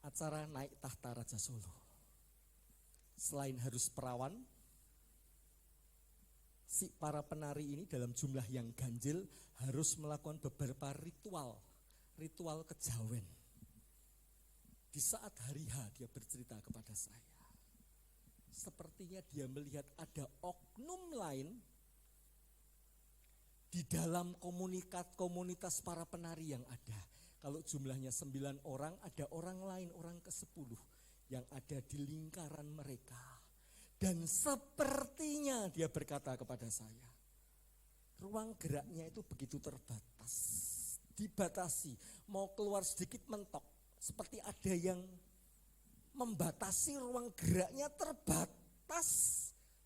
Acara naik tahta Raja Solo. Selain harus perawan, si para penari ini dalam jumlah yang ganjil harus melakukan beberapa ritual kejawen. Di saat hari H dia bercerita kepada saya, sepertinya dia melihat ada oknum lain di dalam komunitas para penari yang ada. Kalau jumlahnya 9 orang, ada orang lain, orang ke-10 yang ada di lingkaran mereka. Dan sepertinya dia berkata kepada saya, ruang geraknya itu begitu terbatas, dibatasi, mau keluar sedikit mentok, seperti ada yang membatasi ruang geraknya terbatas,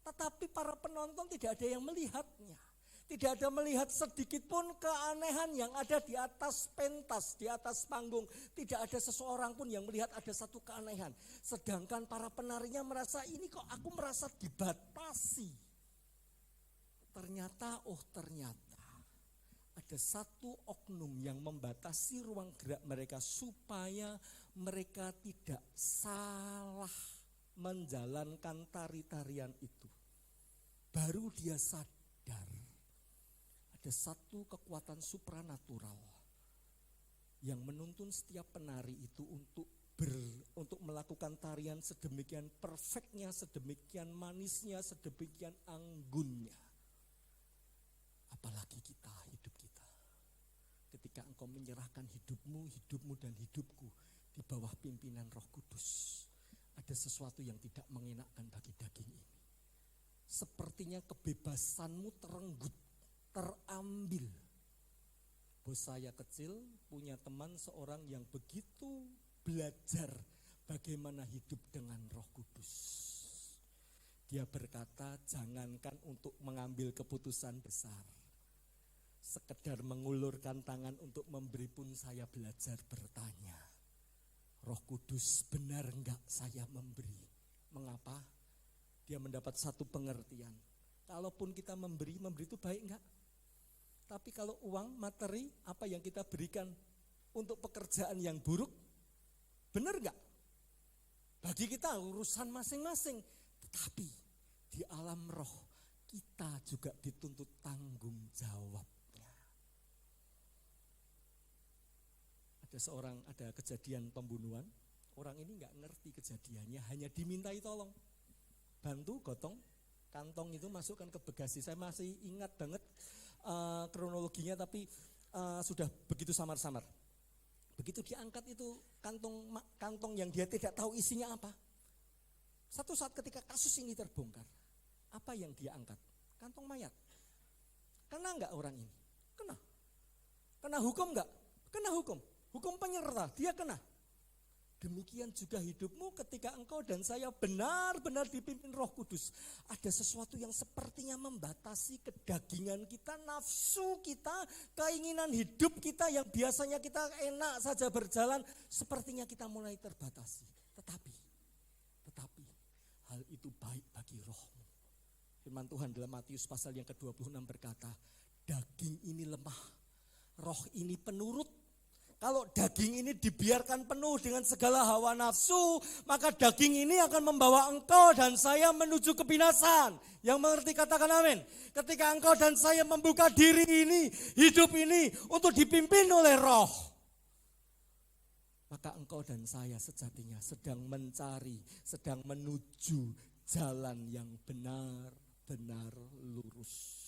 tetapi para penonton tidak ada yang melihatnya. Tidak ada melihat sedikit pun keanehan yang ada di atas pentas, di atas panggung. Tidak ada seseorang pun yang melihat ada satu keanehan. Sedangkan para penarinya merasa, ini kok aku merasa dibatasi. Ternyata ada satu oknum yang membatasi ruang gerak mereka supaya mereka tidak salah menjalankan tari-tarian itu. Baru dia sadar ada satu kekuatan supranatural yang menuntun setiap penari itu untuk melakukan tarian sedemikian perfectnya, sedemikian manisnya, sedemikian anggunnya. Apalagi hidup kita. Ketika engkau menyerahkan hidupmu dan hidupku di bawah pimpinan Roh Kudus, ada sesuatu yang tidak mengenakkan bagi daging ini. Sepertinya kebebasanmu terenggut, terambil. Bos saya kecil punya teman seorang yang begitu belajar bagaimana hidup dengan Roh Kudus. Dia berkata, jangankan untuk mengambil keputusan besar, sekedar mengulurkan tangan untuk memberi pun saya belajar bertanya, Roh Kudus benar enggak saya memberi? Mengapa? Dia mendapat satu pengertian. Kalaupun kita memberi itu baik enggak? Tapi kalau uang, materi, apa yang kita berikan untuk pekerjaan yang buruk, benar enggak? Bagi kita urusan masing-masing. Tetapi di alam roh, kita juga dituntut tanggung jawabnya. Ada kejadian pembunuhan, orang ini enggak ngerti kejadiannya, hanya dimintai tolong. Bantu gotong kantong itu, masukkan ke bagasi. Saya masih ingat banget kronologinya, tapi sudah begitu samar-samar. Begitu diangkat itu kantong yang dia tidak tahu isinya apa. Satu saat ketika kasus ini terbongkar, apa yang dia angkat? Kantong mayat. Kena enggak orang ini? Kena. Kena hukum enggak? Kena hukum. Hukum penyerta, dia kena. Demikian juga hidupmu ketika engkau dan saya benar-benar dipimpin Roh Kudus. Ada sesuatu yang sepertinya membatasi kedagingan kita, nafsu kita, keinginan hidup kita yang biasanya kita enak saja berjalan, sepertinya kita mulai terbatasi. Tetapi hal itu baik bagi rohmu. Firman Tuhan dalam Matius pasal yang ke-26 berkata, daging ini lemah, roh ini penurut. Kalau daging ini dibiarkan penuh dengan segala hawa nafsu, maka daging ini akan membawa engkau dan saya menuju kebinasan. Yang mengerti katakan amin. Ketika engkau dan saya membuka diri ini, hidup ini untuk dipimpin oleh roh, maka engkau dan saya sejatinya sedang mencari, sedang menuju jalan yang benar-benar lurus.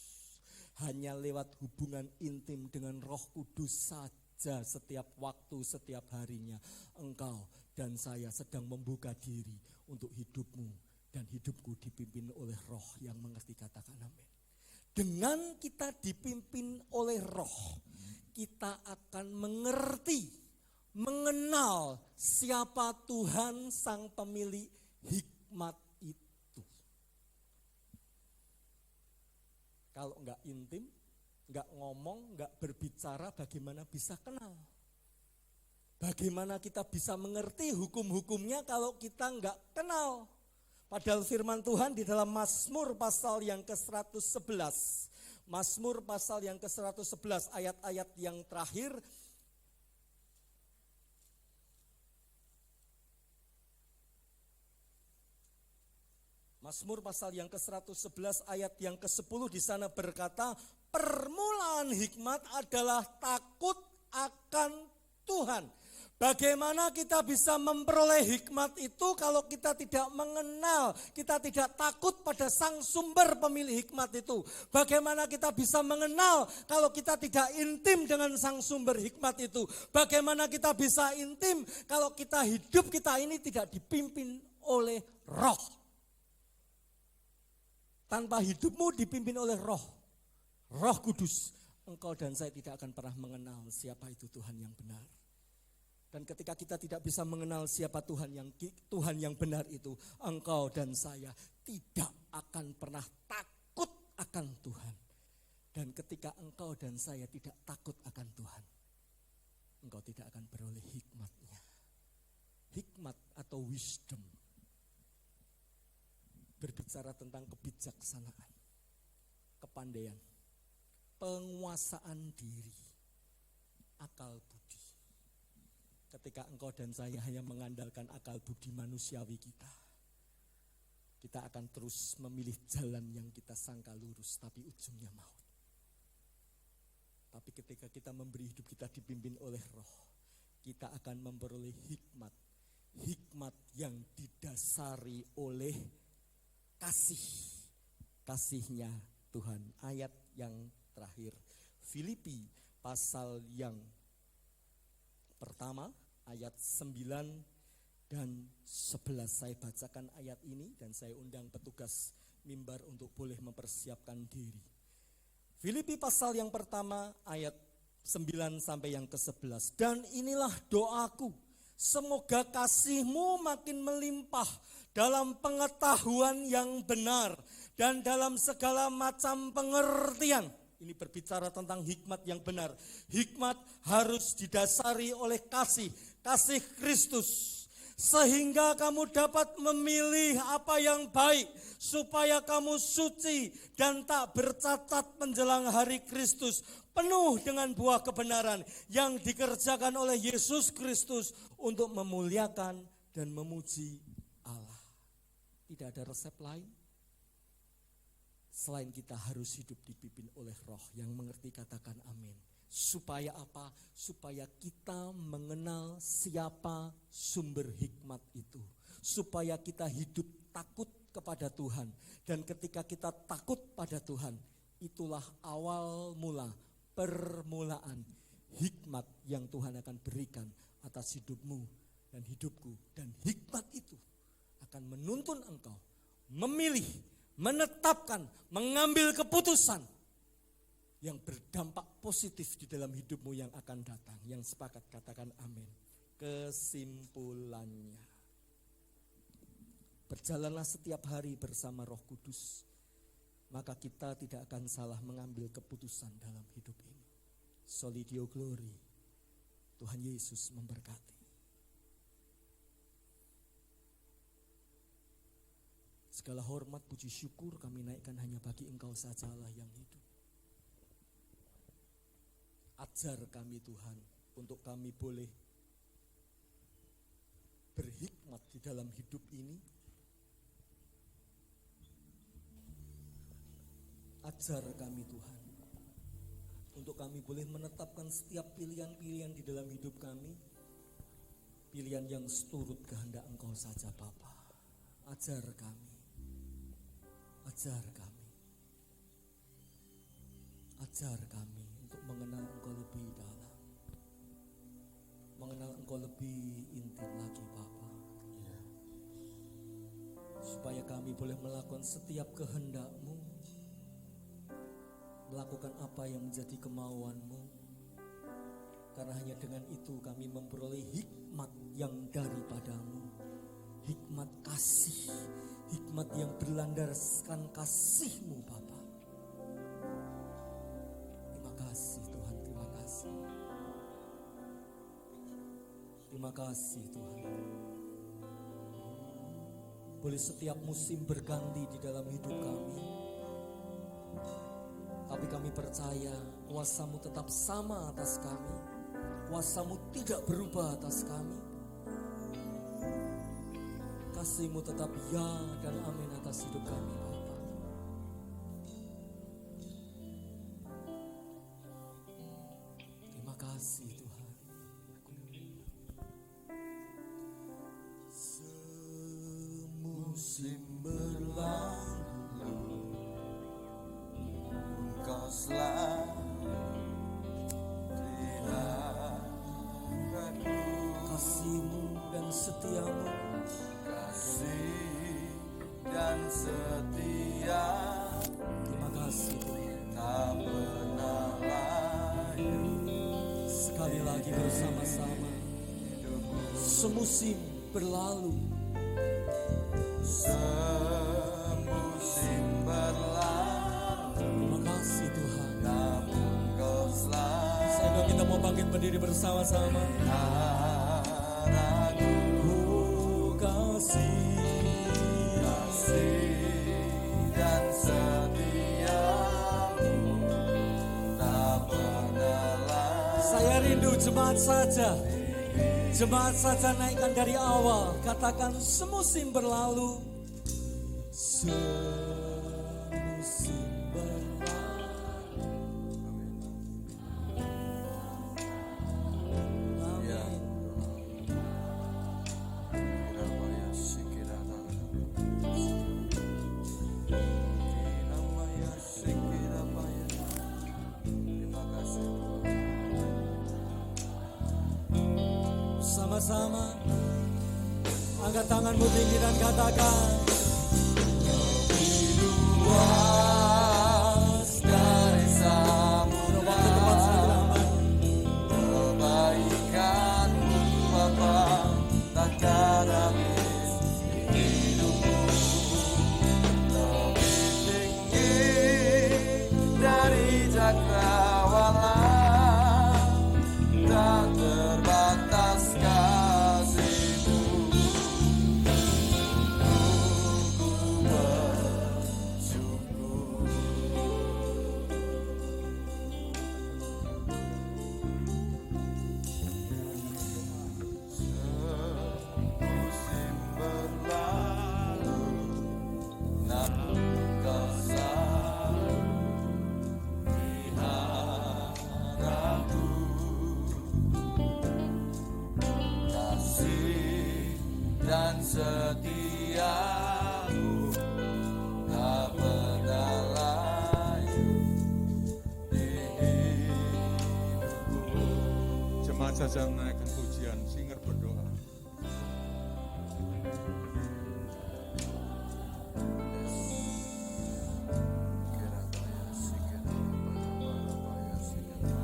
Hanya lewat hubungan intim dengan Roh Kudus saja. Setiap waktu, setiap harinya engkau dan saya sedang membuka diri untuk hidupmu dan hidupku dipimpin oleh roh yang mengerti katakan amin. Dengan kita dipimpin oleh roh, kita akan mengerti, mengenal siapa Tuhan sang pemilik hikmat itu. Kalau enggak intim, enggak ngomong, enggak berbicara, bagaimana bisa kenal? Bagaimana kita bisa mengerti hukum-hukumnya kalau kita enggak kenal? Padahal firman Tuhan di dalam Mazmur pasal yang ke-111. Mazmur pasal yang ke-111 ayat-ayat yang terakhir. Mazmur pasal yang ke-111 ayat yang ke-10 di sana berkata, permulaan hikmat adalah takut akan Tuhan. Bagaimana kita bisa memperoleh hikmat itu kalau kita tidak mengenal, kita tidak takut pada sang sumber pemilik hikmat itu. Bagaimana kita bisa mengenal kalau kita tidak intim dengan sang sumber hikmat itu. Bagaimana kita bisa intim kalau hidup kita ini tidak dipimpin oleh Roh. Tanpa hidupmu dipimpin oleh Roh Kudus, engkau dan saya tidak akan pernah mengenal siapa itu Tuhan yang benar. Dan ketika kita tidak bisa mengenal siapa Tuhan yang benar itu, engkau dan saya tidak akan pernah takut akan Tuhan. Dan ketika engkau dan saya tidak takut akan Tuhan, engkau tidak akan beroleh hikmatnya. Hikmat atau wisdom berbicara tentang kebijaksanaan, kepandaian, penguasaan diri, akal budi. Ketika engkau dan saya hanya mengandalkan akal budi manusiawi kita akan terus memilih jalan yang kita sangka lurus tapi ujungnya maut. Tapi ketika kita memberi hidup kita dipimpin oleh Roh, kita akan memperoleh hikmat yang didasari oleh kasihnya Tuhan. Ayat yang terakhir, Filipi pasal yang pertama ayat 9 dan 11. Saya bacakan ayat ini dan saya undang petugas mimbar untuk boleh mempersiapkan diri. Filipi pasal yang pertama ayat 9 sampai yang ke-11. Dan inilah doaku, semoga kasihmu makin melimpah dalam pengetahuan yang benar dan dalam segala macam pengertian. Ini berbicara tentang hikmat yang benar. Hikmat harus didasari oleh kasih Kristus. Sehingga kamu dapat memilih apa yang baik, supaya kamu suci dan tak bercacat menjelang hari Kristus. Penuh dengan buah kebenaran yang dikerjakan oleh Yesus Kristus untuk memuliakan dan memuji Allah. Tidak ada resep lain. Selain kita harus hidup dipimpin oleh Roh yang mengerti, katakan amin. Supaya apa? Supaya kita mengenal siapa sumber hikmat itu. Supaya kita hidup takut kepada Tuhan. Dan ketika kita takut pada Tuhan, itulah awal mula, permulaan hikmat yang Tuhan akan berikan atas hidupmu dan hidupku. Dan hikmat itu akan menuntun engkau memilih, menetapkan, mengambil keputusan yang berdampak positif di dalam hidupmu yang akan datang. Yang sepakat katakan amin. Kesimpulannya, berjalanlah setiap hari bersama Roh Kudus, maka kita tidak akan salah mengambil keputusan dalam hidup ini. Soli Deo Glory. Tuhan Yesus memberkati. Segala hormat, puji, syukur kami naikkan hanya bagi Engkau sajalah yang hidup. Ajar kami Tuhan, untuk kami boleh berhikmat di dalam hidup ini. Ajar kami Tuhan, untuk kami boleh menetapkan setiap pilihan-pilihan di dalam hidup kami, pilihan yang seturut kehendak Engkau saja Bapa. Ajar kami. Ajar kami. Ajar kami untuk mengenal Engkau lebih dalam. Mengenal Engkau lebih intim lagi Bapa. Supaya kami boleh melakukan setiap kehendak-Mu. Melakukan apa yang menjadi kemauan-Mu. Karena hanya dengan itu kami memperoleh hikmat yang daripadamu. Hikmat kasih, hikmat yang berlandaskan kasih-Mu Bapa. Terima kasih Tuhan, terima kasih. Terima kasih Tuhan. Boleh setiap musim berganti di dalam hidup kami, tapi kami percaya kuasa-Mu tetap sama atas kami. Kuasa-Mu tidak berubah atas kami. Kasih-Mu tetap ya dan amin atas hidup kami Bapa. Terima kasih Tuhan.
Semusim berlalu, Engkau selalu peliharaku.
Kasih-Mu dan setia-Mu,
Kasih dan setia,
terima kasih Tuhan.
tak pernah layu.
Sekali lagi bersama-sama, semusim berlalu,
Semusim berlalu,
terima kasih Tuhan.
namun Kau selalu
Sehingga kita mau bangkit berdiri bersama-sama.
peliharaku.
Kasih
Kasih dan setiamu, tak pernah layu.
saya rindu jemaat saja. Jemaat saja naikkan dari awal. Katakan semusim berlalu. Semusim berlalu.
Ya.
Amin.
Kirabaya sikirada. Kirabaya sikirabaya. Terima kasih Tuhan.
Sama-sama angkat tanganmu tinggi dan katakan
Luas dari
waktu tepat
samudra,
aman.
kebaikan-Mu Bapa takkan habis di hidupku. Lebih tinggi dari cakrawala, tak terbatas kasih-Mu. Ku bersyukur. Musim berlalu, namun Kau selalu peliharaku. Kasih dan setia-Mu, tak pernah layu di hidupku.
Jemaat saja menaikkan pujian, singer berdoa.
Kirabaya sikirabaya syukur.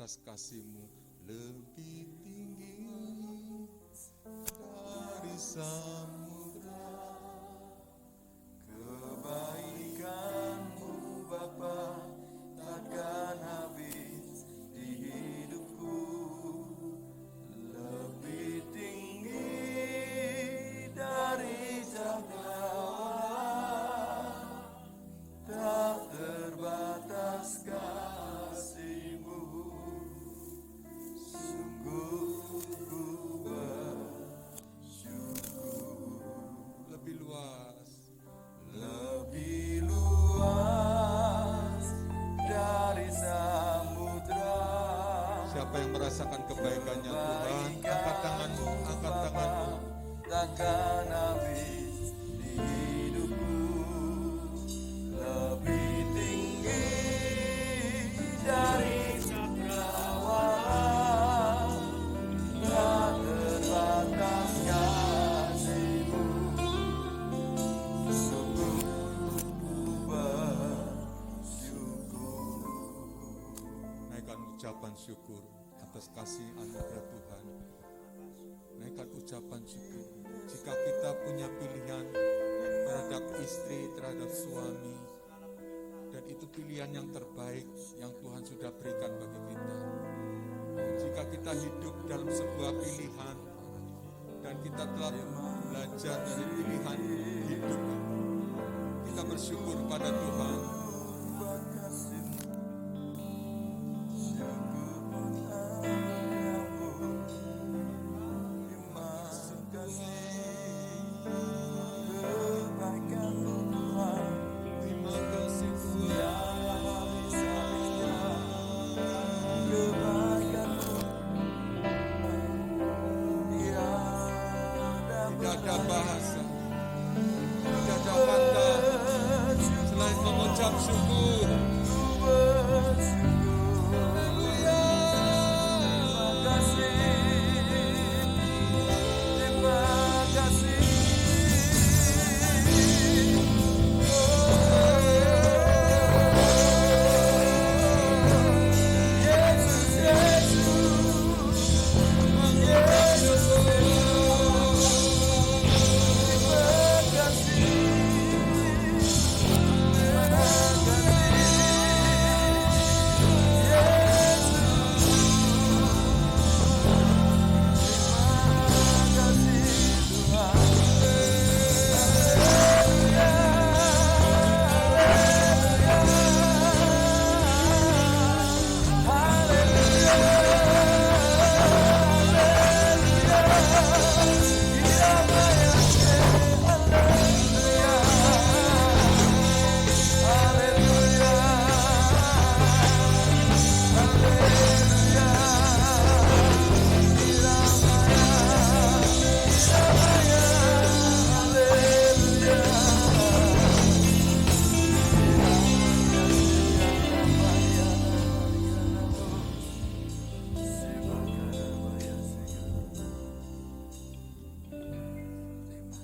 atas kasih-Mu lebih tinggi dari samudra.
Kebaikan-Mu Bapa takkan habis di hidupku, lebih tinggi dari jangkauan, tak terbatas kasih-Mu. Sungguh ku bersyukur,
Lebih luas,
lebih luas dari samudra.
siapa yang merasakan kebaikannya Tuhan, angkat tangan-Mu, angkat tangan-Mu.
Takkan habis di hidupku, lebih tinggi dari cakrawala, tak terbatas kasih-Mu. Sungguh ku bersyukur.
Naikkan ucapan syukur atas kasih anugerah Tuhan. Naikkan ucapan syukur. Jika kita punya pilihan terhadap istri, terhadap suami, dan itu pilihan yang terbaik yang Tuhan sudah berikan bagi kita. Jika kita hidup dalam sebuah pilihan dan kita telah belajar dari pilihan hidup, kita bersyukur pada Tuhan. Terima kasih Tidak ada bahasa, tidak ada kata selain mengucap syukur. Haleluya.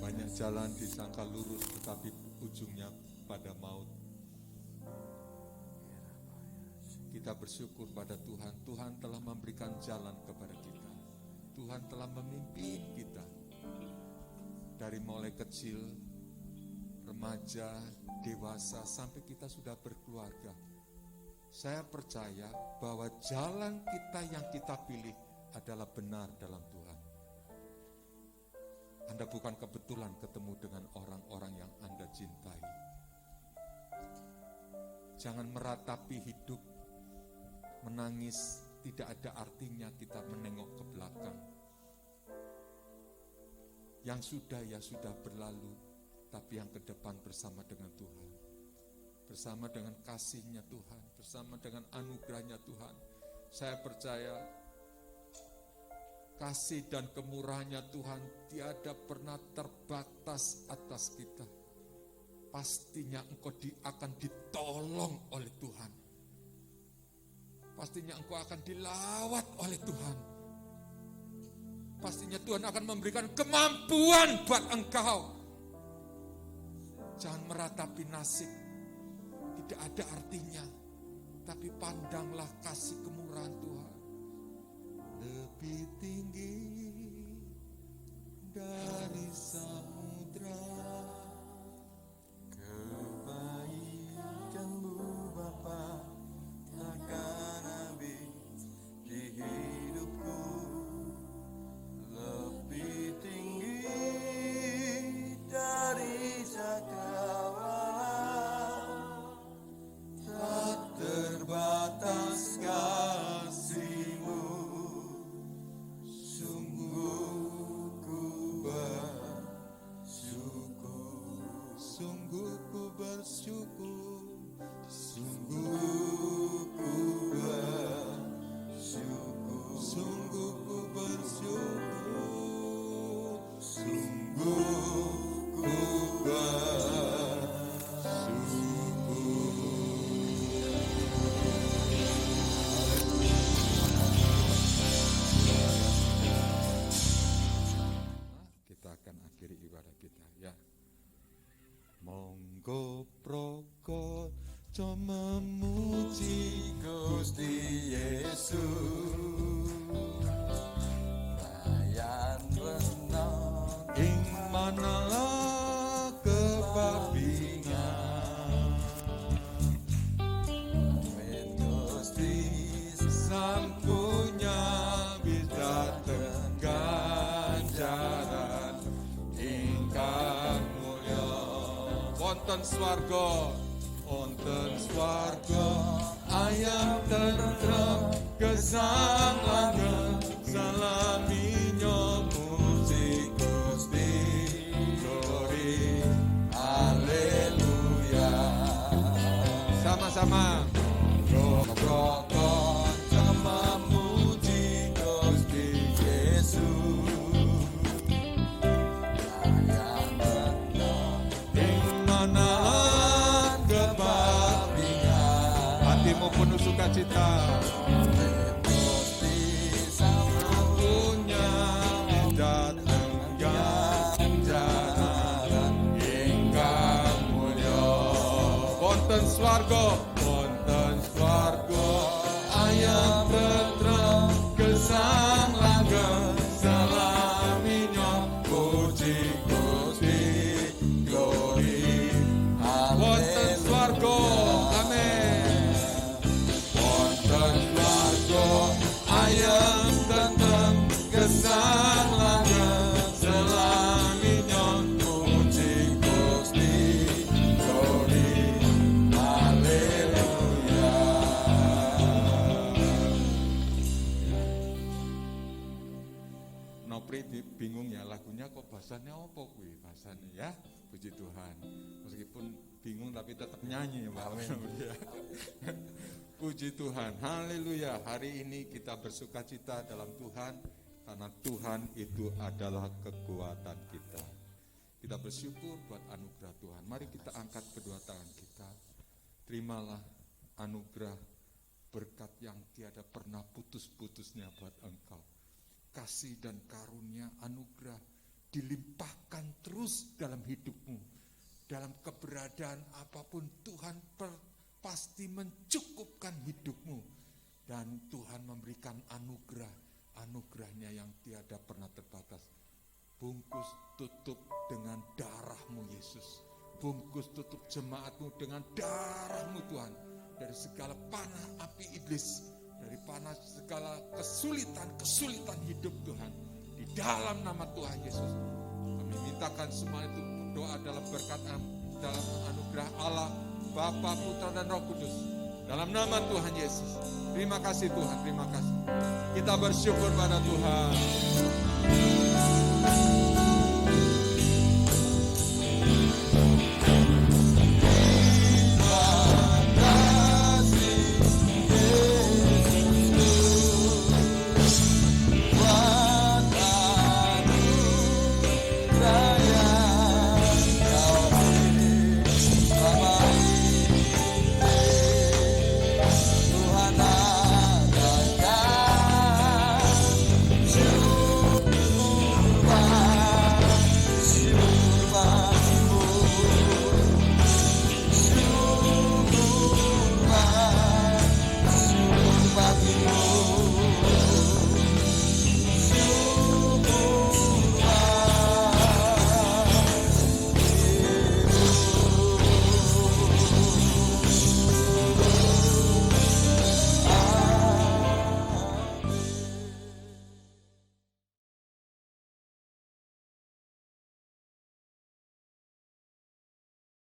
Banyak jalan disangka lurus tetapi ujungnya pada maut. Kita bersyukur pada Tuhan. Tuhan telah memberikan jalan kepada kita. Tuhan telah memimpin kita dari mulai kecil, remaja, dewasa, sampai kita sudah berkeluarga. Saya percaya bahwa jalan kita yang kita pilih adalah benar dalam Tuhan. Anda bukan kebetulan ketemu dengan orang-orang yang Anda cintai. Jangan meratapi hidup, menangis, tidak ada artinya kita menengok ke belakang. Yang sudah ya sudah berlalu, tapi yang ke depan bersama dengan Tuhan. Bersama dengan kasih-Nya Tuhan, bersama dengan anugerah-Nya Tuhan. Saya percaya kasih dan kemurahan-Nya Tuhan tiada pernah terbatas atas kita. Pastinya engkau akan ditolong oleh Tuhan. Pastinya engkau akan dilawat oleh Tuhan. Pastinya Tuhan akan memberikan kemampuan buat engkau. Jangan meratapi nasib, tidak ada artinya. Tapi pandanglah kasih kemurahan Tuhan. lebih tinggi dari samudra.
Kebaikan-Mu Bapa takkan habis di hidupku, lebih tinggi dari cakrawala, tak terbatas kasih-Mu. Sungguh ku bersyukur,
Sungguh ku bersyukur,
sungguh ku bersyukur,
sungguh ku bersyukur,
sungguh ku
Kita akan akhiri ibadah kita ya. Monggo proko memuji
Gusti Yesus, layan renang
ing manalah kepabingan.
men Gusti
Sang punya bisa ganjaran ingkang mulya. Wonten swarga, ayam tentrem gesang langgeng salaminya muji Gusti. Glory,
haleluya.
sama-sama.
Rokok memuji Gusti Yesus, layan renang
Ing mana
kepabingan.
hatimu penuh sukacita,
Gusti sama
punya datang ganjaran ingkang mulya. Wonten swarga, ayam tentrem gesang langgeng salaminya puji Gusti. Glory, wonten swarga, amin. Wonten swarga, ayam tentrem gesang langgeng salaminya puji Gusti. Glory, haleluya. Nopri bingung ya, lagunya kok bahasanya apa kuwi bahasanya ya. Puji Tuhan, meskipun bingung tapi tetap nyanyi ya Pak. Ya. Puji Tuhan, haleluya. Hari ini kita bersukacita dalam Tuhan karena Tuhan itu adalah kekuatan kita. Kita bersyukur buat anugerah Tuhan. Mari kita angkat kedua tangan kita. Terimalah anugerah berkat yang tiada pernah putus-putusnya buat engkau. Kasih dan karunia anugerah dilimpahkan terus dalam hidupmu. Dalam keberadaan apapun Tuhan pasti mencukupkan hidupmu. Dan Tuhan memberikan anugerah-nya yang tiada pernah terbatas. Bungkus tutup dengan darah-Mu Yesus. Bungkus tutup jemaat-Mu dengan darah-Mu Tuhan. Dari segala panah api iblis. Dari panah segala kesulitan hidup Tuhan. Di dalam nama Tuhan Yesus. Kami mintakan semua itu doa dalam berkat dalam anugerah Allah, Bapa, Putra, dan Roh Kudus. Dalam nama Tuhan Yesus. Terima kasih Tuhan, terima kasih. Kita bersyukur pada Tuhan.